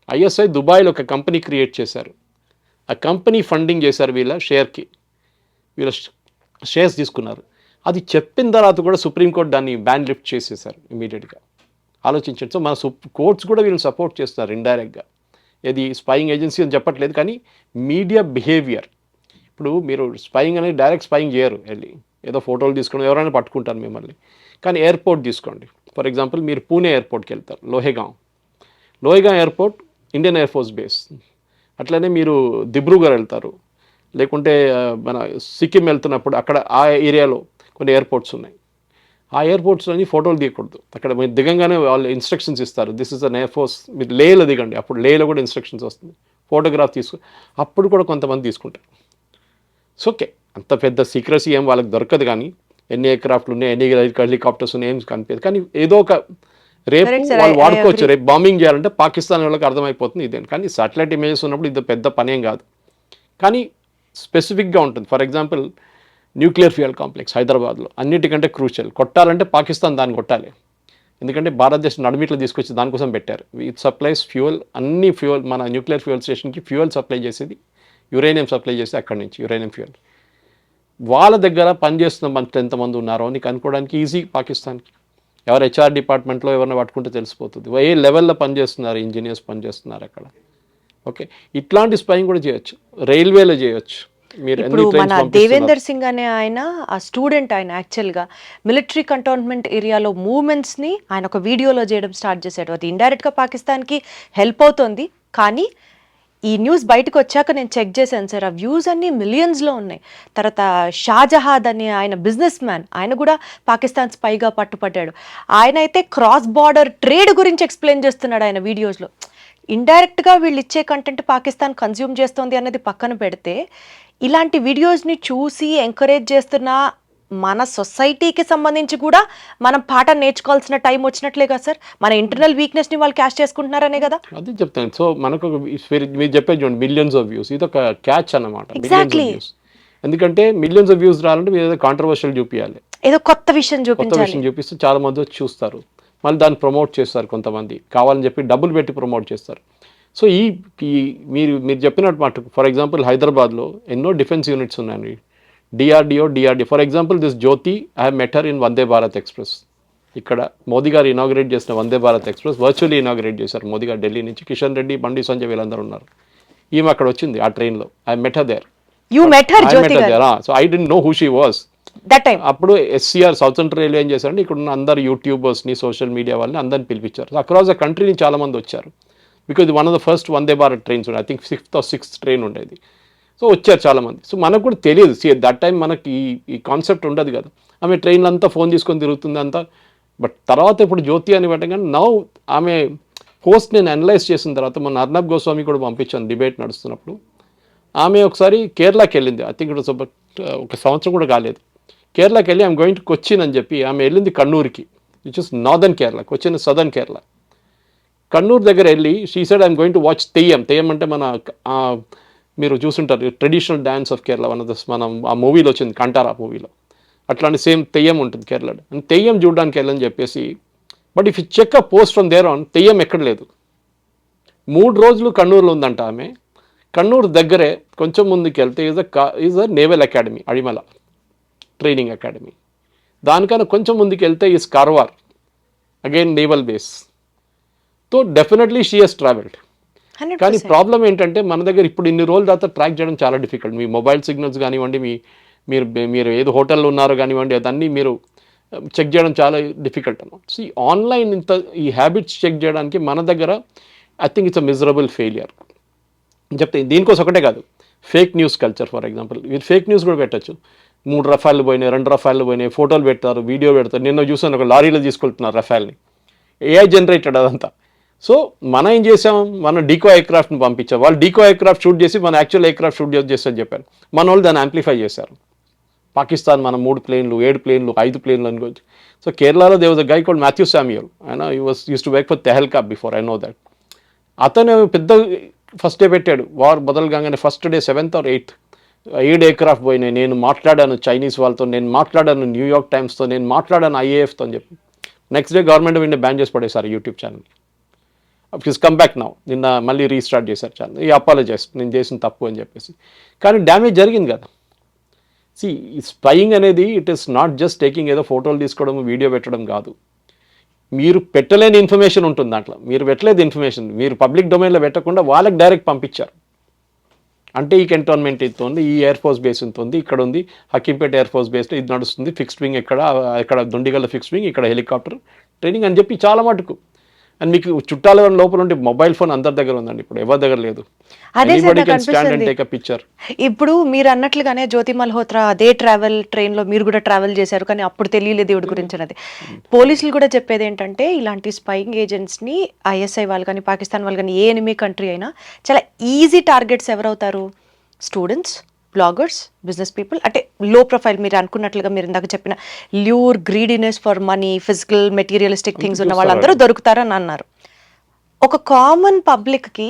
ఐఎస్ఐ దుబాయ్లో ఒక కంపెనీ క్రియేట్ చేశారు. ఆ కంపెనీ ఫండింగ్ చేశారు వీళ్ళ షేర్స్ తీసుకున్నారు. అది చెప్పిన తర్వాత కూడా సుప్రీంకోర్టు దాన్ని బ్యాన్ లిఫ్ట్ చేసేసారు ఇమీడియట్గా. ఆలోచించండి. సో మన కోర్ట్స్ కూడా వీళ్ళని సపోర్ట్ చేస్తున్నారు ఇండైరెక్ట్గా. ఇది స్పైయింగ్ ఏజెన్సీ అని చెప్పట్లేదు, కానీ మీడియా బిహేవియర్. ఇప్పుడు మీరు స్పైయింగ్ అనేది డైరెక్ట్ స్పైయింగ్ చేయరు, వెళ్ళి ఏదో ఫోటోలు తీసుకోవడం, ఎవరైనా పట్టుకుంటారు మిమ్మల్ని. కానీ ఎయిర్పోర్ట్ తీసుకోండి, ఫర్ ఎగ్జాంపుల్ మీరు పూణే ఎయిర్పోర్ట్కి వెళ్తారు, Lohegaon airport Indian air force base. అట్లనే మీరు దిబ్రూగఢ్ వెళ్తారు, లేకుంటే మన సిక్కిం వెళ్తున్నప్పుడు అక్కడ ఆ ఏరియాలో కొన్ని ఎయిర్పోర్ట్స్ ఉన్నాయి. ఆ ఎయిర్పోర్ట్స్లోని ఫోటోలు తీయకూడదు. అక్కడ మీరు దిగంగానే వాళ్ళు ఇన్స్ట్రక్షన్స్ ఇస్తారు, this is an air force. మీరు లేలో దిగండి, అప్పుడు లేలో కూడా ఇన్స్ట్రక్షన్స్ వస్తుంది. ఫోటోగ్రాఫ్ అప్పుడు కూడా కొంతమంది తీసుకుంటారు. సో ఓకే, అంత పెద్ద సీక్రసీ ఏం వాళ్ళకి దొరకదు, కానీ ఎన్ని ఎయిర్క్రాఫ్ట్లు ఉన్నాయి, ఎన్ని హెలికాప్టర్స్ ఉన్నాయి ఏం కనిపించదు. కానీ ఏదో ఒక రేపు వాళ్ళు వాడుకోవచ్చు. రేపు బాంబింగ్ చేయాలంటే పాకిస్తాన్ వాళ్ళకి అర్థమైపోతుంది ఇదే. కానీ సాటిలైట్ ఇమేజెస్ ఉన్నప్పుడు ఇది పెద్ద పనేం కాదు, కానీ స్పెసిఫిక్గా ఉంటుంది. For example nuclear fuel complex హైదరాబాద్లో అన్నిటికంటే క్రూషియల్. కొట్టాలంటే పాకిస్తాన్ దాన్ని కొట్టాలి, ఎందుకంటే భారతదేశం నడుమిట్లో తీసుకొచ్చి దానికోసం పెట్టారు. ఇట్ సప్లైస్ ఫ్యూయల్, అన్ని ఫ్యూయల్, మన న్యూక్లియర్ ఫ్యూయల్ స్టేషన్కి ఫ్యూయల్ సప్లై చేసేది, యురేనియం సప్లై చేసి అక్కడి నుంచి యురేనియం ఫ్యూయల్. వాళ్ళ దగ్గర పనిచేస్తున్న మనుషులు ఎంతమంది ఉన్నారో నీకు అనుకోవడానికి ఈజీ. పాకిస్తాన్కి ఎవరు హెచ్ఆర్ డిపార్ట్మెంట్లో ఎవరిని పట్టుకుంటే తెలిసిపోతుంది, ఏ లెవెల్లో పనిచేస్తున్నారు, ఇంజనీర్స్ పనిచేస్తున్నారు అక్కడ. ఓకే, ఇట్లాంటి స్పైయింగ్ కూడా చేయొచ్చు, రైల్వేలో చేయొచ్చు. ఇప్పుడు మన దేవేందర్ సింగ్ అనే ఆయన ఆ స్టూడెంట్, ఆయన యాక్చువల్గా మిలిటరీ కంటోన్మెంట్ ఏరియాలో మూవ్మెంట్స్ని ఆయన ఒక వీడియోలో చేయడం స్టార్ట్ చేశాడు. అది ఇండైరెక్ట్గా పాకిస్తాన్కి హెల్ప్ అవుతుంది. కానీ ఈ న్యూస్ బయటకు వచ్చాక నేను చెక్ చేశాను సార్, ఆ వ్యూస్ అన్నీ మిలియన్స్లో ఉన్నాయి. తర్వాత షాజహాద్ అని ఆయన బిజినెస్ మ్యాన్, ఆయన కూడా పాకిస్తాన్ స్పైగా పట్టుపడ్డాడు. ఆయన అయితే క్రాస్ బార్డర్ ట్రేడ్ గురించి ఎక్స్ప్లెయిన్ చేస్తున్నాడు ఆయన వీడియోస్లో. ఇండైరెక్ట్గా వీళ్ళు ఇచ్చే కంటెంట్ పాకిస్తాన్ కన్జ్యూమ్ చేస్తుంది అన్నది పక్కన పెడితే, ఇలాంటి వీడియోస్ని చూసి ఎంకరేజ్ చేస్తున్న మన సొసైటీకి సంబంధించి కూడా మనం పాఠం నేర్చుకోవాల్సిన టైం వచ్చినట్లే కదా సార్. మన ఇంటర్నల్ వీక్నెస్ని వాళ్ళు క్యాచ్ చేసుకుంటున్నారనే కదా. అది చెప్తాను. సో మనకు మీరు చెప్పేది చూడండి, మిలియన్స్ ఆఫ్ వ్యూస్, ఇది ఒక క్యాచ్ అన్నమాట. ఎగ్జాక్ట్లీ. ఎందుకంటే మిలియన్స్ ఆఫ్ వ్యూస్ రావాలంటే మీరు ఏదో కాంట్రవర్షియల్ చూపించాలి, ఏదో కొత్త విషయం చూపిస్తే చాలా మంది వచ్చి చూస్తారు, మళ్ళీ దాన్ని ప్రమోట్ చేస్తారు. కొంతమంది కావాలని చెప్పి డబ్బులు పెట్టి ప్రమోట్ చేస్తారు. సో ఈ మీరు చెప్పినట్టు మాట, ఫర్ ఎగ్జాంపుల్ హైదరాబాద్లో ఎన్నో డిఫెన్స్ యూనిట్స్ ఉన్నాయండి, DRDO. For example this Jyoti, I have met her in Vande Bharat express. ఇక్కడ మోదీ గారు ఇనాగ్రేట్ చేసిన Vande Bharat express virtually inaugurate చేశారు మోదీ గారు ఢిల్లీ నుంచి. కిషన్ రెడ్డి, బండి సంజయ్ వీళ్ళందరూ ఉన్నారు. ఈమె అక్కడ వచ్చింది ఆ ట్రైన్లో. I met her there. So I don't know who she was that time. అప్పుడు ఎస్సీఆర్ సౌత్ సెంట్రల్ రైల్వే ఏం చేశారంటే ఇక్కడ ఉన్న అందరు యూట్యూబర్స్ని, సోషల్ మీడియా వాళ్ళని అందరిని పిలిపించారు. అక్రాస్ ద కంట్రీ నుంచి చాలా మంది వచ్చారు. Because one of the first Vande Bharat trains ఉండే, I think 5th or 6th train ఉండేది. సో వచ్చారు చాలామంది. సో మనకు కూడా తెలియదు, దట్ టైం మనకి ఈ కాన్సెప్ట్ ఉండదు కదా. ఆమె ట్రైన్లో అంతా ఫోన్ తీసుకొని తిరుగుతుంది అంతా. బట్ తర్వాత ఇప్పుడు జ్యోతి అని పెట్టగానే నౌ ఆమె పోస్ట్ నేను అనలైజ్ చేసిన తర్వాత మొన్న అర్నబ్ గోస్వామి కూడా పంపించాను డిబేట్ నడుస్తున్నప్పుడు. ఆమె ఒకసారి కేరళకి వెళ్ళింది, ఐ థింక్ ఇట్ వాస్ ఒక సంవత్సరం కూడా కాలేదు. కేరళకి వెళ్ళి ఐఎమ్ గోయింగ్ టు కొచ్చిన్ అని చెప్పి ఆమె వెళ్ళింది కണ്ണూరుకి, which is northern Kerala. Cochin southern Kerala. కണ്ണూరు దగ్గర వెళ్ళి she said I'm going to watch theyyam. Theyyam అంటే మన మీరు చూసుంటారు ట్రెడిషనల్ డ్యాన్స్ ఆఫ్ కేరళ, మనం ఆ మూవీలో వచ్చింది కంటారా మూవీలో, అట్లాంటి సేమ్ తెయ్యం ఉంటుంది కేరళ. అండ్ తెయ్యం చూడడానికి వెళ్ళని చెప్పేసి, but if you check a post from there on, Theyyam ఎక్కడ లేదు. 3 రోజులు కണ്ണూరులో ఉందంట ఆమె. కണ്ണూరు దగ్గరే కొంచెం ముందుకు వెళ్తే is a naval academy, Ezhimala training academy. దానికన్నా కొంచెం ముందుకు వెళ్తే is Karwar, again naval base. So definitely she has travelled. కానీ ప్రాబ్లం ఏంటంటే మన దగ్గర ఇప్పుడు ఇన్ని రోజుల తర్వాత ట్రాక్ చేయడం చాలా డిఫికల్ట్. మీ మొబైల్ సిగ్నల్స్ కానివ్వండి, మీరు ఏదో హోటల్లో ఉన్నారో కానివ్వండి, అదన్నీ మీరు చెక్ చేయడం చాలా డిఫికల్ట్ అన్నమాట. సో ఈ ఆన్లైన్ ఈ హ్యాబిట్స్ చెక్ చేయడానికి మన దగ్గర I think it's a miserable failure చెప్తే. దీనికోసం ఒకటే కాదు, fake news culture. For example మీరు ఫేక్ న్యూస్ కూడా పెట్టచ్చు. 3 రఫాలు పోయినాయి, 2 రఫాలు పోయినాయి, ఫోటోలు పెడతారు, వీడియో పెడతారు. నిన్న చూసాను ఒక లారీలో తీసుకెళ్తున్నారు రఫాల్ని, ఏఐ జనరేటెడ్ అదంతా. సో మనం ఏం చేసాం, మనం డీకో ఎయిర్క్రాఫ్ట్ని పంపించాం. వాళ్ళు డీకో ఎయిర్క్రాఫ్ట్ షూట్ చేసి మన యాక్చువల్ ఎయిర్క్రాఫ్ట్ షూట్ చేస్తారని చెప్పారు. మన వాళ్ళు దాన్ని యాంప్లిఫై చేశారు. పాకిస్తాన్ మనం 3 ప్లేన్లు, 7 ప్లేన్లు, 5 ప్లేన్లు అనుకోవచ్చు. సో కేరళలో there was a guy called Mathew Samuel. ఆయన used to work for Tehelka before, I know that. అతను పెద్ద ఫస్ట్ డే పెట్టాడు, వార్ మొదలుగానే first day 7th or 8th 7 aircraft పోయినాయి. నేను మాట్లాడాను చైనీస్ వాళ్ళతో, నేను మాట్లాడాను న్యూయార్క్ టైమ్స్తో, నేను మాట్లాడాను IAFతో అని చెప్పి. Next day government of India ban చేసి పడేశారు YouTube channel. Come back now, నిన్న మళ్ళీ రీస్టార్ట్ చేశారు ఛానల్, ఈ అపాలజైజ్ నేను చేసిన తప్పు అని చెప్పేసి. కానీ డ్యామేజ్ జరిగింది కదా. సి స్పైయింగ్ అనేది it is not just taking ఏదో ఫోటోలు తీసుకోవడం వీడియో పెట్టడం కాదు. మీరు పెట్టలేని ఇన్ఫర్మేషన్ ఉంటుంది దాంట్లో, మీరు పెట్టలేదు ఇన్ఫర్మేషన్, మీరు పబ్లిక్ డొమైన్లో పెట్టకుండా వాళ్ళకి డైరెక్ట్ పంపించారు. అంటే ఈ కంటోన్మెంట్ ఇంత ఉంది, ఈ ఎయిర్ ఫోర్స్ బేస్ ఇంత ఉంది, ఇక్కడ ఉంది హకీంపేట ఎయిర్ ఫోర్స్ బేస్లో ఇది నడుస్తుంది, ఫిక్స్డ్ వింగ్ ఇక్కడ దుండిగల్ల ఫిక్స్డ్ వింగ్, ఇక్కడ హెలికాప్టర్ ట్రైనింగ్ అని చెప్పి చాలా మటుకు. అండ్ మీకు చుట్టాల లోపల ఉంటే మొబైల్ ఫోన్ అందరి దగ్గర ఉందండి, ఇప్పుడు ఎవరి దగ్గర లేదు. అదే సార్ నాకు స్టాండ్ అండ్ అనిపిస్తుంది. Take a picture. ఇప్పుడు మీరు అన్నట్లుగానే జ్యోతి మల్హోత్రా అదే ట్రైన్లో మీరు కూడా ట్రావెల్ చేశారు, కానీ అప్పుడు తెలియలేదు దేవుడి గురించి అనేది. పోలీసులు కూడా చెప్పేది ఏంటంటే ఇలాంటి స్పైయింగ్ ఏజెంట్స్ని ఐఎస్ఐ వాళ్ళు కానీ పాకిస్తాన్ వాళ్ళు కానీ ఏ ఎనిమీ కంట్రీ అయినా చాలా ఈజీ టార్గెట్స్ ఎవరవుతారు? స్టూడెంట్స్, బ్లాగర్స్, బిజినెస్ పీపుల్, అంటే లో ప్రొఫైల్ మీరు అనుకున్నట్లుగా మీరు ఇందాక చెప్పిన lure, greediness for money, physical materialistic things ఉన్న వాళ్ళందరూ దొరుకుతారని అన్నారు. ఒక కామన్ పబ్లిక్కి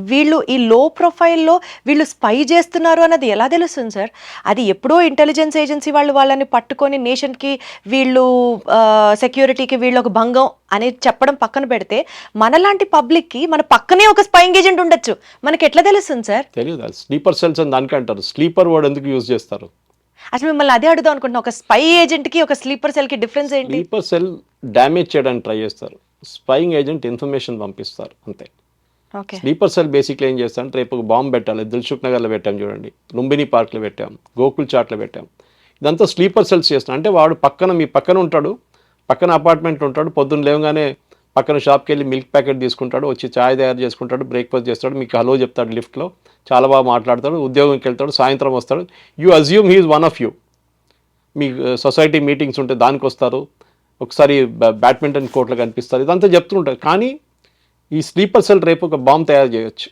వీళ్ళు ఈ లో ప్రొఫైల్లో వీళ్ళు స్పై చేస్తున్నారు అన్నది ఎలా తెలుస్తుంది సార్? అది ఎప్పుడో ఇంటెలిజెన్స్ ఏజెన్సీ వాళ్ళు వాళ్ళని పట్టుకొని నేషన్కి వీళ్ళు సెక్యూరిటీకి వీళ్ళు ఒక భంగం అనేది చెప్పడం పక్కన పెడితే, మనలాంటి పబ్లిక్కి మన పక్కనే ఒక స్పైయింగ్ ఏజెంట్ ఉండొచ్చు, మనకి ఎట్లా తెలుస్తుంది సార్? తెలియదు. స్లీపర్ సెల్స్ అని దానికి అంటారు. స్లీపర్ వర్డ్ ఎందుకు యూజ్ చేస్తారు? అసలు మిమ్మల్ని అదే అడుగుదాం అనుకుంటున్నా, ఒక స్పై ఏజెంట్కి ఒక స్లీపర్ సెల్కి డిఫరెన్స్ ఏంటి? స్లీపర్ సెల్ డ్యామేజ్ చేయడానికి ట్రై చేస్తారు, స్పైయింగ్ ఏజెంట్ ఇన్ఫర్మేషన్ పంపిస్తారు అంతే. ఓకే. స్లీపర్ సెల్ బేసిక్లీ ఏం చేస్తారంటే, రేపు ఒక బాంబు పెట్టాలి, దిల్సుఖ్ నగర్లో పెట్టాం చూడండి, లుంబిని పార్క్లో పెట్టాం, గోకుల్ చాట్లో పెట్టాం, ఇదంతా స్లీపర్ సెల్స్ చేస్తాం. అంటే వాడు మీ పక్కన ఉంటాడు, పక్కన అపార్ట్మెంట్ ఉంటాడు, పొద్దున్న లేవగానే పక్కన షాప్కి వెళ్ళి మిల్క్ ప్యాకెట్ తీసుకుంటాడు, వచ్చి ఛాయ్ తయారు చేసుకుంటాడు, బ్రేక్ఫాస్ట్ చేస్తాడు, మీకు హలో చెప్తాడు లిఫ్ట్లో, చాలా బాగా మాట్లాడతాడు, ఉద్యోగంకి వెళ్తాడు, సాయంత్రం వస్తాడు. You assume he is one of you. Me society meetings ఉంటే దానికి వస్తారు, ఒకసారి బ్యాడ్మింటన్ కోర్టులో కనిపిస్తారు, ఇదంతా చెప్తుంటారు. కానీ ఈ స్లీపర్ సెల్ రేపు ఒక బాంబ్ తయారు చేయొచ్చు.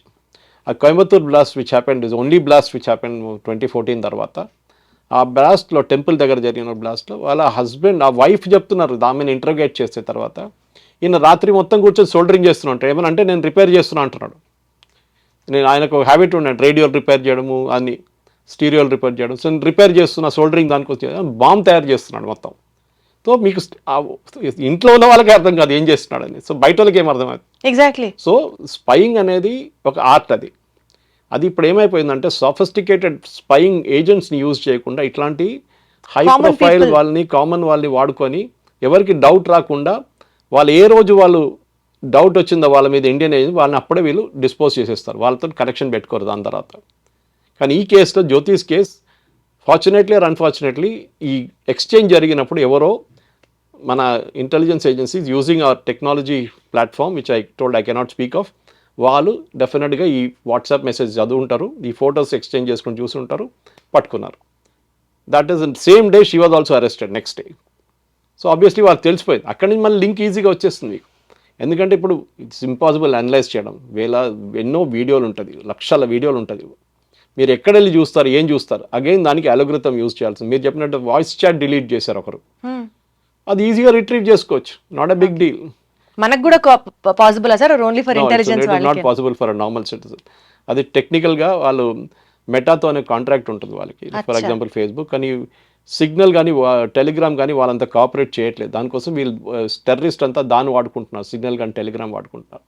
ఆ Coimbatore blast which happened is only blast which happened 2014 తర్వాత. ఆ బ్లాస్ట్లో టెంపుల్ దగ్గర జరిగిన బ్లాస్ట్లో వాళ్ళ హస్బెండ్, ఆ వైఫ్ చెప్తున్నారు ఆమెను ఇంటర్గేట్ చేసే తర్వాత, ఈయన రాత్రి మొత్తం కూర్చొని సోల్డరింగ్ చేస్తున్నా ఉంటాడు. ఏమనంటే నేను రిపేర్ చేస్తున్నా అంటున్నాడు. నేను ఆయనకు ఒక హ్యాబిట్ ఉన్నాడు, రేడియోలు రిపేర్ చేయడము, అన్ని స్టీరియోలు రిపేర్ చేయడం. సో రిపేర్ చేస్తున్న సోల్డరింగ్ దానికి వచ్చి బాంబ్ తయారు చేస్తున్నాడు మొత్తం. సో మీకు ఇంట్లో ఉన్న వాళ్ళకి అర్థం కాదు ఏం చేస్తున్నాడని, సో బయట వాళ్ళకి ఏం అర్థం అవుతుంది. ఎగ్జాక్ట్లీ. సో స్పైయింగ్ అనేది ఒక ఆర్ట్. అది ఇప్పుడు ఏమైపోయిందంటే సోఫిస్టికేటెడ్ స్పైయింగ్ ఏజెంట్స్ని యూజ్ చేయకుండా ఇట్లాంటి హై ప్రొఫైల్ వాళ్ళని, కామన్ వాళ్ళని వాడుకొని ఎవరికి డౌట్ రాకుండా, వాళ్ళు ఏ రోజు వాళ్ళు డౌట్ వచ్చిందో వాళ్ళ మీద ఇండియన్ ఏజెంట్, వాళ్ళని అప్పుడే వీళ్ళు డిస్పోజ్ చేసేస్తారు, వాళ్ళతో కనెక్షన్ పెట్టుకోరు దాని తర్వాత. కానీ ఈ కేసులో జ్యోతిష్ కేస్ ఫార్చునేట్లీ ఆర్ అన్ఫార్చునేట్లీ ఈ ఎక్స్చేంజ్ జరిగినప్పుడు ఎవరో మన intelligence agencies using hour technology platform which I cannot speak of, వాళ్ళు డెఫినెట్గా ఈ వాట్సాప్ మెసేజ్ చదువుంటారు, ఈ ఫొటోస్ ఎక్స్చేంజ్ చేసుకుని చూసుంటారు, పట్టుకున్నారు. That is same day she was also arrested next day. So obviously వాళ్ళకి తెలిసిపోయింది, అక్కడి నుంచి మళ్ళీ లింక్ ఈజీగా వచ్చేస్తుంది మీకు. ఎందుకంటే ఇప్పుడు ఇట్స్ ఇంపాసిబుల్ అనలైజ్ చేయడం, ఎన్నో వీడియోలు ఉంటుంది, లక్షల వీడియోలు ఉంటుంది, మీరు ఎక్కడ వెళ్ళి చూస్తారు, ఏం చూస్తారు, అగైన్ దానికి అలోగ్రిథం యూజ్ చేయాల్సింది. మీరు చెప్పినట్టు వాయిస్ చాట్ డిలీట్ చేశారు ఒకరు, అది ఈజీగా రిట్రీవ్ చేసుకోవచ్చు, నాట్ ఎ బిగ్ డీల్. మనకు కూడా possible sir, only for intelligence వాళ్ళకి not possible for normal citizen. అది టెక్నికల్గా వాళ్ళు మెటాతో అనే కాంట్రాక్ట్ ఉంటుంది వాళ్ళకి, ఫర్ ఎగ్జాంపుల్ ఫేస్బుక్ కానీ, సిగ్నల్ కానీ, టెలిగ్రామ్ కానీ వాళ్ళంతా కోఆపరేట్ చేయట్లేదు. దానికోసం వీళ్ళు టెర్రరిస్ట్ అంతా దాన్ని వాడుకుంటున్నారు, సిగ్నల్ కానీ టెలిగ్రామ్ వాడుకుంటున్నారు.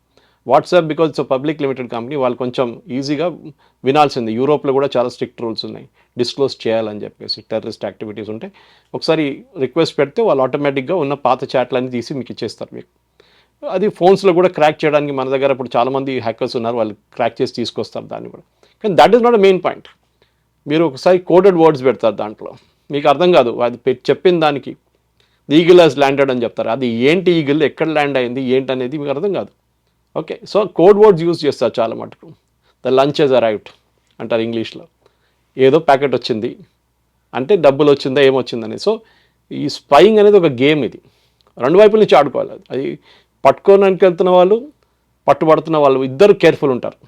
WhatsApp because it's public limited company, వాళ్ళు కొంచెం ఈజీగా వినాల్సింది. యూరోప్లో కూడా చాలా స్ట్రిక్ట్ రూల్స్ ఉన్నాయి, డిస్క్లోజ్ చేయాలని చెప్పేసి టెర్రరిస్ట్ యాక్టివిటీస్ ఉంటే. ఒకసారి రిక్వెస్ట్ పెడితే వాళ్ళు ఆటోమేటిక్గా ఉన్న పాత చాట్లన్నీ తీసి మీకు ఇచ్చేస్తారు మీకు. అది ఫోన్స్లో కూడా క్రాక్ చేయడానికి మన దగ్గర ఇప్పుడు చాలామంది హ్యాకర్స్ ఉన్నారు, వాళ్ళు క్రాక్ చేసి తీసుకొస్తారు దాన్ని కూడా. కానీ that is not a main point. మీరు ఒకసారి కోడెడ్ వర్డ్స్ పెడతారు దాంట్లో, మీకు అర్థం కాదు అది చెప్పిన దానికి ఈగిల్ హాజ్ ల్యాండెడ్ అని చెప్తారు, అది ఏంటి ఈగిల్, ఎక్కడ ల్యాండ్ అయింది ఏంటి అనేది మీకు అర్థం కాదు. Okay, so code words use చేస్తారు చాలా మటుకు. ద లంచ్ హెజ్ అరైవ్డ్ అంటారు ఇంగ్లీష్లో, ఏదో ప్యాకెట్ వచ్చింది అంటే డబ్బులు వచ్చిందా ఏమొచ్చిందని. సో ఈ స్పైయింగ్ అనేది ఒక గేమ్, ఇది రెండు వైపుల నుంచి ఆడుకోవాలి. అది పట్టుకోవడానికి వెళ్తున్న వాళ్ళు, పట్టుబడుతున్న వాళ్ళు ఇద్దరు కేర్ఫుల్ ఉంటారు,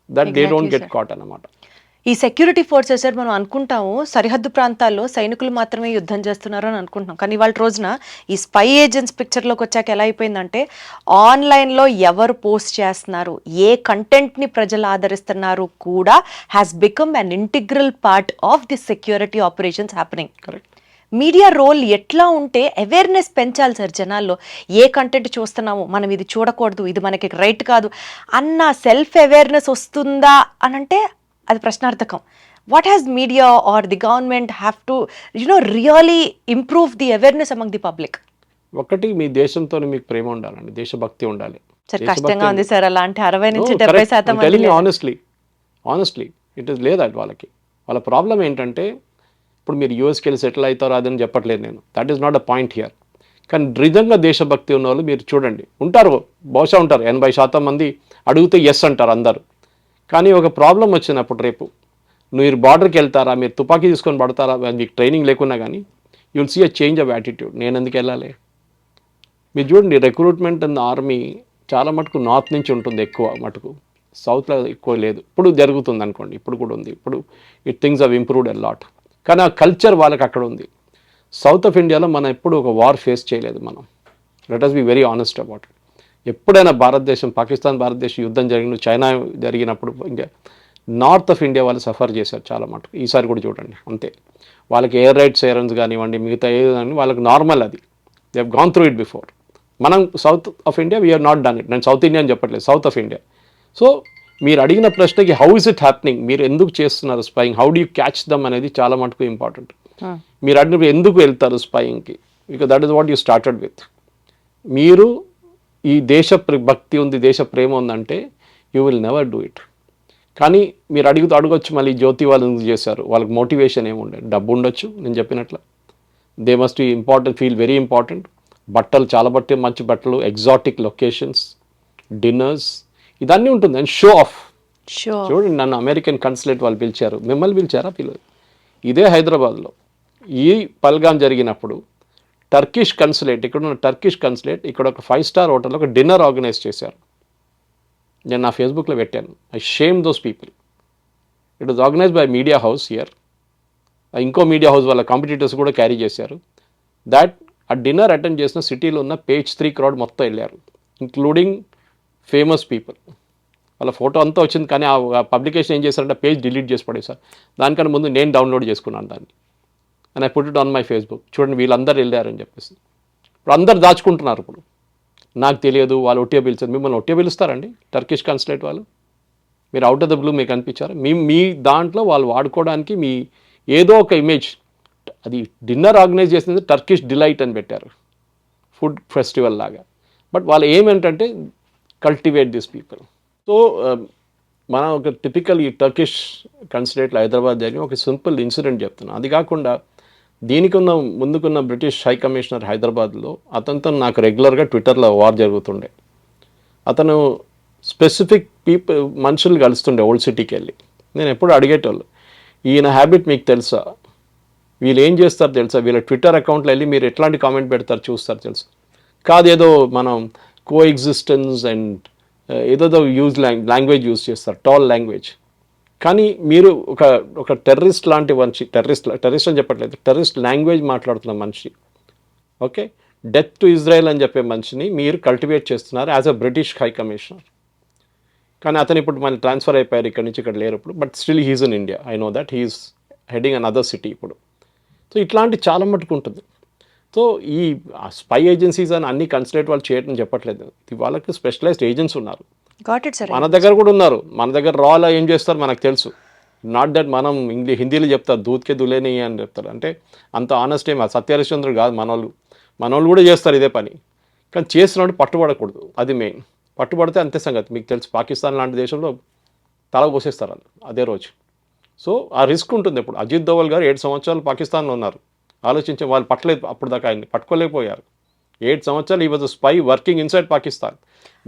that they don't get caught అన్నమాట. ఈ సెక్యూరిటీ ఫోర్సెస్ సార్, మనం అనుకుంటాము సరిహద్దు ప్రాంతాల్లో సైనికులు మాత్రమే యుద్ధం చేస్తున్నారు అని అనుకుంటున్నాం, కానీ వాళ్ళ రోజున ఈ స్పై ఏజెంట్స్ పిక్చర్లోకి వచ్చాక ఎలా అయిపోయిందంటే, ఆన్లైన్లో ఎవరు పోస్ట్ చేస్తున్నారు, ఏ కంటెంట్ని ప్రజలు ఆదరిస్తున్నారు కూడా has become an integral part of the security operations happening. Correct. Media role ఎట్లా ఉంటే అవేర్నెస్ పెంచాలి సార్ జనాల్లో? ఏ కంటెంట్ చూస్తున్నాము, మనం ఇది చూడకూడదు, ఇది మనకి రైట్ కాదు అన్న సెల్ఫ్ అవేర్నెస్ వస్తుందా అని అంటే అది ప్రశ్నార్థకం. What has media or the government have to really improve the awareness among the public? ఒకటి, మీ దేశంతో మీకు ప్రేమ ఉండాలండి, దేశభక్తి ఉండాలి. సార్ కష్టంగా ఉంది సార్, అలాంటి 60-70% ఆనెస్ట్లీ ఇట్ ఇస్ లేదా వాళ్ళకి. వాళ్ళ ప్రాబ్లం ఏంటంటే, ఇప్పుడు మీరు యూఎస్కి వెళ్ళి సెటిల్ అవుతారో అదని చెప్పట్లేదు నేను, that is not a point here. కానీ నిజంగా దేశభక్తి ఉన్న వాళ్ళు మీరు చూడండి, ఉంటారు, బహుశా ఉంటారు. 80% మంది అడిగితే ఎస్ అంటారు అందరు. కానీ ఒక ప్రాబ్లం వచ్చినప్పుడు రేపు మీరు బార్డర్కి వెళ్తారా, మీరు తుపాకీ తీసుకొని పడతారా, మీకు ట్రైనింగ్ లేకున్నా కానీ you will see a change of attitude. నేను ఎందుకు వెళ్ళాలి? మీరు చూడండి, రిక్రూట్మెంట్ ఇన్ ఆర్మీ చాలా మటుకు నార్త్ నుంచి ఉంటుంది, ఎక్కువ మటుకు సౌత్లో ఎక్కువ లేదు. ఇప్పుడు జరుగుతుంది అనుకోండి, ఇప్పుడు కూడా ఉంది. ఇప్పుడు things have improved a lot. కానీ ఆ కల్చర్ వాళ్ళకి అక్కడ ఉంది. సౌత్ ఆఫ్ ఇండియాలో మనం ఎప్పుడు ఒక వార్ ఫేస్ చేయలేదు మనం. Let us be very honest about it. ఎప్పుడైనా భారతదేశం, పాకిస్తాన్ భారతదేశం యుద్ధం జరిగిన, చైనా జరిగినప్పుడు ఇంకా నార్త్ ఆఫ్ ఇండియా వాళ్ళు సఫర్ చేశారు చాలా మటుకు. ఈసారి కూడా చూడండి అంతే. వాళ్ళకి ఎయిర్ రైట్ సైరన్స్ కానివ్వండి, మిగతా ఏదని వాళ్ళకి నార్మల్ అది. They have gone through it before. మనం south of India we have not done it. నేను సౌత్ ఇండియా అని చెప్పట్లేదు, సౌత్ ఆఫ్ ఇండియా. సో మీరు అడిగిన ప్రశ్నకి హౌ ఇస్ ఇట్ హ్యాపెనింగ్, మీరు ఎందుకు చేస్తున్నారు spying, how do you catch them అనేది చాలా మటుకు ఇంపార్టెంట్. మీరు అడిగినప్పుడు ఎందుకు వెళ్తారు స్పైయింగ్కి, because that is what you started with. మీరు ఈ దేశ భక్తి ఉంది, దేశ ప్రేమ ఉందంటే you will never do it. కానీ మీరు అడగొచ్చు మళ్ళీ జ్యోతి వాళ్ళు ఎందుకు చేశారు, వాళ్ళకి మోటివేషన్ ఏముండే, డబ్బు ఉండొచ్చు నేను చెప్పినట్లు. They must be important, feel very important. బట్టలు చాలా మంచి బట్టలు, ఎగ్జాటిక్ లొకేషన్స్, డిన్నర్స్, ఇదన్నీ ఉంటుంది. And show off. చూడండి, నన్ను అమెరికన్ కన్సులేట్ వాళ్ళు పిలిచారు, మిమ్మల్ని పిలిచారా? పిల్లలు ఇదే హైదరాబాద్లో ఈ పల్గాం జరిగినప్పుడు టర్కిష్ కన్సులేట్, ఇక్కడ ఉన్న టర్కిష్ కన్సులేట్ ఇక్కడ ఒక 5-star హోటల్లో ఒక డిన్నర్ ఆర్గనైజ్ చేశారు. నేను నా ఫేస్బుక్లో పెట్టాను. I shame those people. It was organise by media house here. ఇంకో మీడియా హౌస్ వాళ్ళ కాంపిటీటర్స్ కూడా క్యారీ చేశారు. దాట్ ఆ డిన్నర్ అటెండ్ చేసిన సిటీలో ఉన్న page 3 crowd మొత్తం వెళ్ళారు, ఇంక్లూడింగ్ ఫేమస్ పీపుల్. వాళ్ళ ఫోటో అంతా వచ్చింది, కానీ ఆ పబ్లికేషన్ ఏం చేశారంటే పేజ్ డిలీట్ చేసి పడేశారు. దానికన్నా ముందు నేను డౌన్లోడ్ చేసుకున్నాను దాన్ని, and I put it on my Facebook. చూడండి, వీళ్ళందరూ వెళ్ళారని చెప్పేసి. ఇప్పుడు అందరు దాచుకుంటున్నారు. ఇప్పుడు నాకు తెలియదు, వాళ్ళు ఒట్టిగా పిలిచారు. మిమ్మల్ని ఒట్టిగా పిలుస్తారండి టర్కిష్ కన్సులేట్ వాళ్ళు? మీరు అవుట్ ఆఫ్ ద బ్లూ మీకు అనిపించారు? మీ దాంట్లో వాళ్ళు వాడుకోవడానికి మీ ఏదో ఒక ఇమేజ్, అది డిన్నర్ ఆర్గనైజ్ చేసింది టర్కిష్ డిలైట్ అని పెట్టారు, ఫుడ్ ఫెస్టివల్ లాగా. బట్ వాళ్ళు ఏమేంటంటే కల్టివేట్ దిస్ పీపుల్. సో మనం ఒక టిపికల్ ఈ టర్కిష్ కన్సులేట్లో హైదరాబాద్ జరిగిన ఒక సింపుల్ ఇన్సిడెంట్ చెప్తున్నాను. అది కాకుండా ముందుకున్న బ్రిటిష్ హై కమిషనర్ హైదరాబాద్లో, అతనితో నాకు రెగ్యులర్గా ట్విట్టర్లో వార్ జరుగుతుండే. అతను స్పెసిఫిక్ మనుషులు కలుస్తుండే ఓల్డ్ సిటీకి వెళ్ళి. నేను ఎప్పుడు అడిగేటోళ్ళు, ఈయన హ్యాబిట్ మీకు తెలుసా, వీళ్ళు ఏం చేస్తారు తెలుసా, వీళ్ళ ట్విట్టర్ అకౌంట్లో వెళ్ళి మీరు ఎట్లాంటి కామెంట్ పెడతారు చూస్తారు తెలుసా? కాదు, ఏదో మనం కో ఎగ్జిస్టెన్స్ అండ్ ఏదో లాంగ్వేజ్ యూజ్ చేస్తారు, టాల్ లాంగ్వేజ్. కానీ మీరు ఒక టెర్రరిస్ట్ లాంటి మనిషి, టెర్రరిస్ట్ అని చెప్పట్లేదు, టెర్రరిస్ట్ లాంగ్వేజ్ మాట్లాడుతున్న మనిషి, ఓకే, డెత్ టు ఇజ్రాయెల్ అని చెప్పే మనిషిని మీరు కల్టివేట్ చేస్తున్నారు as a British high commissioner. కానీ అతను ఇప్పుడు మళ్ళీ ట్రాన్స్ఫర్ అయిపోయారు, ఇక్కడ నుంచి ఇక్కడ లేరు ఇప్పుడు. But still he's in India. I know that he's heading an other city ఇప్పుడు. సో ఇట్లాంటి చాలా మటుకు ఉంటుంది. సో ఈ స్పై ఏజెన్సీస్ అని అన్ని కన్సులేట్ వాళ్ళు చేయటం చెప్పట్లేదు, వాళ్ళకి స్పెషలైజ్డ్ ఏజెంట్స్ ఉన్నారు. మన దగ్గర కూడా ఉన్నారు. మన దగ్గర రాలో ఏం చేస్తారు మనకు తెలుసు. నాట్ దట్ మనం హిందీలో చెప్తారు దూద్కే దులేని అని చెప్తారు. అంటే అంత ఆనెస్ట్ ఏం సత్యహరిశ్చంద్రుడు కాదు మనోళ్ళు కూడా చేస్తారు ఇదే పని. కానీ చేసినప్పుడు పట్టుబడకూడదు, అది మెయిన్. పట్టుబడితే అంతే సంగతి. మీకు తెలుసు, పాకిస్తాన్ లాంటి దేశంలో తల కోసేస్తారు వాళ్ళు అదే రోజు. సో ఆ రిస్క్ ఉంటుంది. ఇప్పుడు అజిత్ దోవల్ గారు 7 సంవత్సరాలు పాకిస్తాన్లో ఉన్నారు. ఆలోచించే వాళ్ళు పట్టలేదు, అప్పుడు దాకా ఆయన్ని పట్టుకోలేకపోయారు. 7 సంవత్సరాలు ఈ was spy working inside Pakistan.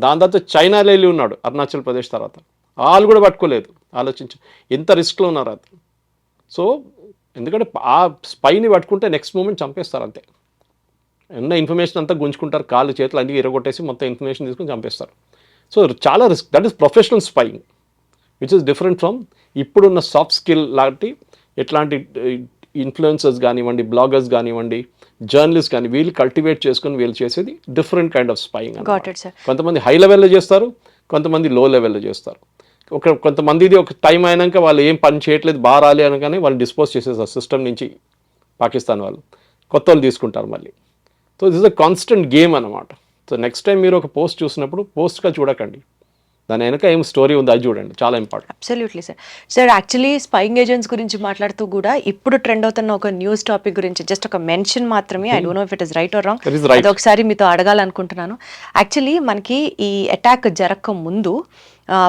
దాని తర్వాత చైనాలో వెళ్ళి ఉన్నాడు, అరుణాచల్ ప్రదేశ్ తర్వాత. వాళ్ళు కూడా పట్టుకోలేదు. ఆలోచించి ఎంత రిస్క్లో ఉన్నారు అది. సో ఎందుకంటే ఆ స్పైని పట్టుకుంటే నెక్స్ట్ మూమెంట్ చంపేస్తారు అంతే. ఉన్న ఇన్ఫర్మేషన్ అంతా గుంజుకుంటారు, కాళ్ళు చేతులు అన్నీ ఇరగొట్టేసి మొత్తం ఇన్ఫర్మేషన్ తీసుకుని చంపేస్తారు. సో చాలా risk. That is professional spying, which is different from ఇప్పుడున్న సాఫ్ట్ స్కిల్ లాంటి ఎట్లాంటి ఇన్ఫ్లుయెన్సర్స్ కానివ్వండి, బ్లాగర్స్ కానివ్వండి, జర్నలిస్ట్ కానీ వీళ్ళు కల్టివేట్ చేసుకుని వీళ్ళు చేసేది డిఫరెంట్ కైండ్ ఆఫ్ స్పైయింగ్. కొంతమంది హై లెవెల్లో చేస్తారు, కొంతమంది లో లెవెల్లో చేస్తారు. కొంతమందిది ఒక టైం అయినాక వాళ్ళు ఏం పని చేయట్లేదు బాగా రాలి అనగానే వాళ్ళు డిస్పోజ్ చేసేస్తారు సిస్టమ్ నుంచి పాకిస్తాన్ వాళ్ళు. కొత్త వాళ్ళు తీసుకుంటారు మళ్ళీ. So this is a constant game అనమాట. సో నెక్స్ట్ టైం మీరు ఒక పోస్ట్ చూసినప్పుడు పోస్ట్గా చూడకండి, దాని వెనక ఏం స్టోరీ ఉంది అది చూడండి, చాలా important. Absolutely sir. Sir actually spying agents గురించి మాట్లాడుతూ కూడా ఇప్పుడు ట్రెండ్ అవుతున్న ఒక న్యూస్ టాపిక్ గురించి జస్ట్ ఒక మెన్షన్ మాత్రమే, I don't no if it is right are wrong, It is right. అది ఒకసారి మీతో అడగాలనుకుంటున్నాను. యాక్చువల్లీ మనకి ఈ అటాక్ జరగక ముందు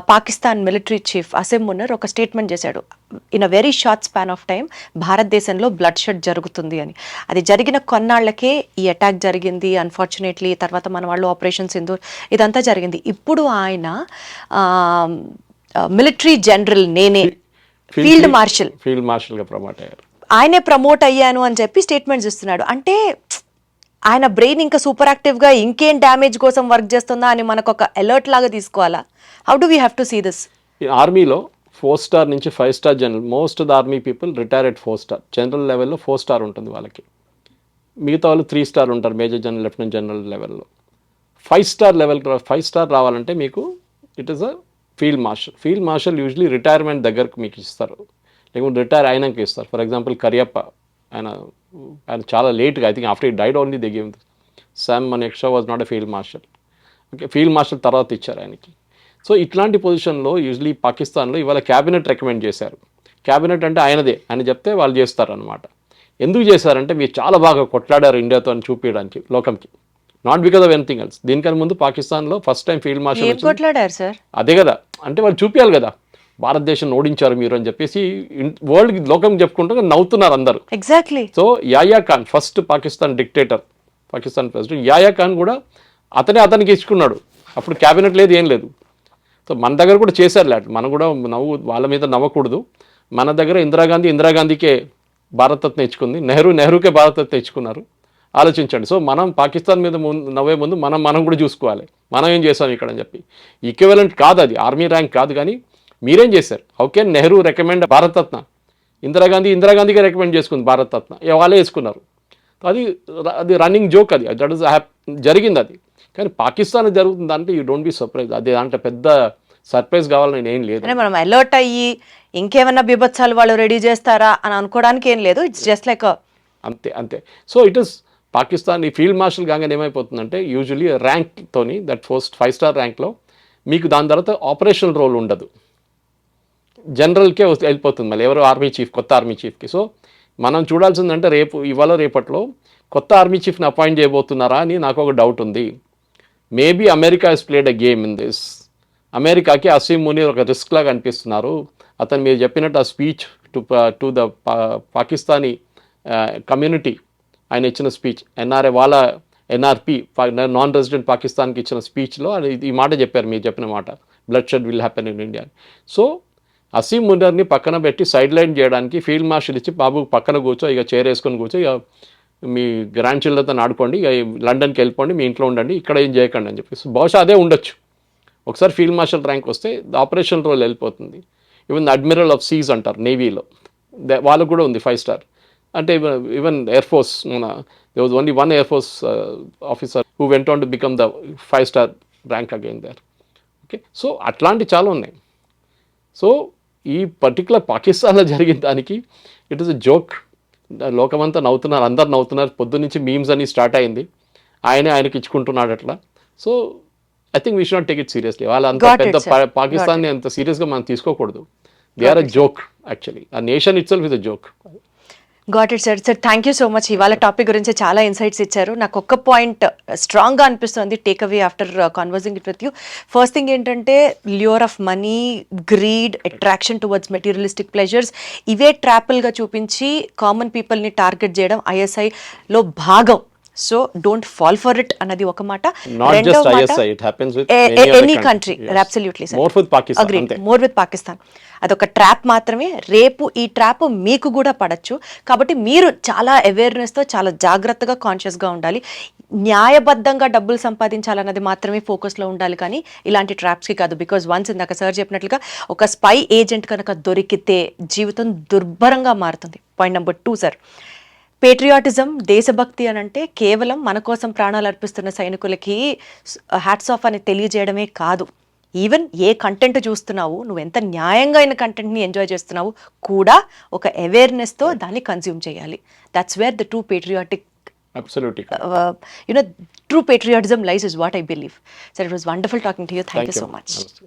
పాకిస్తాన్ మిలిటరీ చీఫ్ అసిమ్ మున్నర్ ఒక స్టేట్మెంట్ చేశాడు, in a very short span of time భారతదేశంలో బ్లడ్ షెడ్ జరుగుతుంది అని. అది జరిగిన కొన్నాళ్లకే ఈ అటాక్ జరిగింది అన్ఫార్చునేట్లీ. తర్వాత మన వాళ్ళు ఆపరేషన్ సింధూర్ ఇదంతా జరిగింది. ఇప్పుడు ఆయన మిలిటరీ జనరల్ నేనే ఫీల్డ్ మార్షల్గా ప్రమోట్ అయ్యారు, ఆయనే ప్రమోట్ అయ్యాను అని చెప్పి స్టేట్మెంట్స్ ఇస్తున్నాడు. అంటే ఆయన బ్రెయిన్ ఇంకా సూపర్ యాక్టివ్గా ఇంకేం డ్యామేజ్ కోసం వర్క్ చేస్తుందా అని మనకు ఒక అలర్ట్ లాగా తీసుకోవాలా? How do we have to see this? ఆర్మీలో 4 స్టార్ నుంచి 5 star general, most of the army people retire at 4 star. General లెవెల్లో 4 స్టార్ ఉంటుంది వాళ్ళకి, మిగతా వాళ్ళు 3 స్టార్ ఉంటారు మేజర్ జనరల్, లెఫ్టినెంట్ జనరల్ లెవెల్లో. 5 స్టార్ లెవెల్ 5 స్టార్ రావాలంటే మీకు it is a field marshal. Field marshal usually retirement దగ్గరకు మీకు ఇస్తారు, లేకుంటే రిటైర్ అయినాక ఇస్తారు. ఫర్ ఎగ్జాంపుల్ కరియప్ప, ఆయన చాలా లేట్గా, I think after he died only they give. Sam Manekshaw was not a field marshal. Okay, field marshal తర్వాత ఇచ్చారు ఆయనకి. సో ఇట్లాంటి పొజిషన్లో యూజువలీ పాకిస్తాన్లో ఇవాళ క్యాబినెట్ రికమెండ్ చేశారు. క్యాబినెట్ అంటే ఆయనదే, ఆయన చెప్తే వాళ్ళు చేస్తారు అనమాట. ఎందుకు చేశారంటే మీరు చాలా బాగా కొట్లాడారు ఇండియాతో అని చూపించడానికి లోకంకి, not because of anything else. దీనికన్నా ముందు పాకిస్తాన్లో ఫస్ట్ టైం ఫీల్డ్ మార్షల్ కొట్లాడారు సార్, అదే కదా, అంటే వాళ్ళు చూపించాలి కదా భారతదేశం ఓడించారు మీరు అని చెప్పేసి వరల్డ్ లోకం చెప్పుకుంటూ నవ్వుతున్నారు అందరూ. ఎగ్జాక్ట్లీ. సో యాయా Khan first Pakistan dictator, Pakistan president యాయా ఖాన్ కూడా అతనికి ఇచ్చుకున్నాడు. అప్పుడు క్యాబినెట్ లేదు, ఏం లేదు. సో మన దగ్గర కూడా చేశారు లేట్, మనం కూడా వాళ్ళ మీద నవ్వకూడదు. మన దగ్గర ఇందిరాగాంధీకే భారతరత్న ఇచ్చుకుంది, నెహ్రూకే భారతరత్న ఇచ్చుకున్నారు. ఆలోచించండి. సో మనం పాకిస్తాన్ మీద నవ్వే ముందు మనం కూడా చూసుకోవాలి, మనం ఏం చేసాం ఇక్కడ అని చెప్పి. ఈక్వివలెంట్ కాదు అది, ఆర్మీ ర్యాంక్ కాదు. కానీ మీరేం చేశారు? How can Nehru recommend Bharat Ratna? ఇందిరాగాంధీకే రికమెండ్ చేసుకుంది భారతరత్న, వాళ్ళే వేసుకున్నారు. అది రన్నింగ్ జోక్, అది దట్ ఇస్ జరిగింది అది. కానీ పాకిస్తాన్ జరుగుతుంది అంటే యూ డోంట్ బి సర్ప్రైజ్. అది దాంట్లో పెద్ద సర్ప్రైజ్ కావాలని ఏం లేదు. అంటే మనం అలర్ట్ అయ్యి ఇంకేమన్నా బిభత్సాలు వాళ్ళు రెడీ చేస్తారా అని అనుకోవడానికి ఏం లేదు. ఇట్స్ జస్ట్ లైక్ అంతే. So it is Pakistan. ఈ ఫీల్డ్ మార్షల్ కాగానే ఏమైపోతుందంటే యూజువలీ ర్యాంక్తోని దట్ 5 స్టార్ ర్యాంక్లో మీకు దాని తర్వాత ఆపరేషనల్ రోల్ ఉండదు, జనరల్కే వెళ్ళిపోతుంది మళ్ళీ ఎవరో ఆర్మీ చీఫ్, కొత్త ఆర్మీ చీఫ్కి. సో మనం చూడాల్సిందంటే ఇవాళ రేపట్లో కొత్త ఆర్మీ చీఫ్ని అపాయింట్ చేయబోతున్నారా అని నాకు ఒక డౌట్ ఉంది. Maybe America he's played a game in this. అమెరికాకి అసీమ్ మునీర్ ఒక రిస్క్ లాగా అనిపిస్తున్నారు. అతను మీరు చెప్పినట్టు ఆ speech to the Pakistani community, ఆయన ఇచ్చిన స్పీచ్, వాళ్ళ ఎన్ఆర్పి నాన్ రెసిడెంట్ పాకిస్తాన్కి ఇచ్చిన స్పీచ్లో ఈ మాట చెప్పారు, మీరు చెప్పిన మాట, blood shed will happen in India. So Asim మునీర్ని పక్కన పెట్టి సైడ్ లైన్ చేయడానికి ఫీల్డ్ మార్షల్ ఇచ్చి బాబు పక్కన కూర్చో, ఇక చైర్ వేసుకొని కూర్చో, ఇక మీ గ్రాండ్ చిల్డ్రన్తో ఆడుకోండి, ఇక లండన్కి వెళ్ళిపోండి, మీ ఇంట్లో ఉండండి, ఇక్కడ ఏం చేయకండి అని చెప్పేసి. బహుశా అదే ఉండొచ్చు. ఒకసారి ఫీల్డ్ మార్షల్ ర్యాంక్ వస్తే ఆపరేషన్ రోల్ వెళ్ళిపోతుంది. ఈవెన్ అడ్మిరల్ ఆఫ్ సీస్ అంటారు నేవీలో, వాళ్ళకు కూడా ఉంది 5 స్టార్. అంటే even air force, there was only one Air Force officer who went on to become the 5 star rank again there. Okay, so అట్లాంటి చాలా ఉన్నాయి. సో ఈ పర్టికులర్ పాకిస్తాన్లో జరిగిన దానికి ఇట్ ఈస్ ఎ జోక్. లోకమంతా నవ్వుతున్నారు, అందరు నవ్వుతున్నారు. పొద్దున్నుంచి మీమ్స్ అని స్టార్ట్ అయింది, ఆయనకి ఇచ్చుకుంటున్నాడు అట్లా. So I think we should not take it seriously. వాళ్ళ అంత పెద్ద పాకిస్తాన్ని అంత సీరియస్గా మనం తీసుకోకూడదు. They are a joke actually. ఆ nation itself is a joke. Got it sir. Thank you so much. ఇవాళ టాపిక్ గురించి చాలా ఇన్సైట్స్ ఇచ్చారు. నాకు ఒక్క పాయింట్ స్ట్రాంగ్గా అనిపిస్తుంది take away after conversing it with you. First thing ఏంటంటే lure of money, greed, attraction towards materialistic pleasures, ఇవే ట్రాపుల్గా చూపించి కామన్ పీపుల్ని టార్గెట్ చేయడం ఐఎస్ఐలో భాగం. So don't fall for it అన్నది ఒక మాట. రెండో మాట any country, absolutely sir, more with Pakistan. అదొక ట్రాప్ మాత్రమే. రేపు ఈ ట్రాప్ మీకు కూడా పడచ్చు. కాబట్టి మీరు చాలా అవేర్నెస్తో, చాలా జాగ్రత్తగా, కాన్షియస్గా ఉండాలి. న్యాయబద్ధంగా డబ్బులు సంపాదించాలన్నది మాత్రమే ఫోకస్లో ఉండాలి, కానీ ఇలాంటి ట్రాప్స్కి కాదు. బికాజ్ వన్స్ ఇందాక సార్ చెప్పినట్లుగా ఒక స్పై ఏజెంట్ కనుక దొరికితే జీవితం దుర్భరంగా మారుతుంది. పాయింట్ నెంబర్ 2 సార్, పేట్రియాటిజం, దేశభక్తి అని అంటే కేవలం మన కోసం ప్రాణాలు అర్పిస్తున్న సైనికులకి హ్యాట్స్ ఆఫ్ అని తెలియజేయడమే కాదు. ఈవెన్ ఏ కంటెంట్ చూస్తున్నావు, నువ్వు ఎంత న్యాయంగా అయిన కంటెంట్ని ఎంజాయ్ చేస్తున్నావు కూడా ఒక అవేర్నెస్తో దాన్ని కన్జ్యూమ్ చేయాలి. That's where the true patriotic Absolutely. true patriotism lies is what I believe. So it was wonderful talking to you. Thank you so much. Namaste.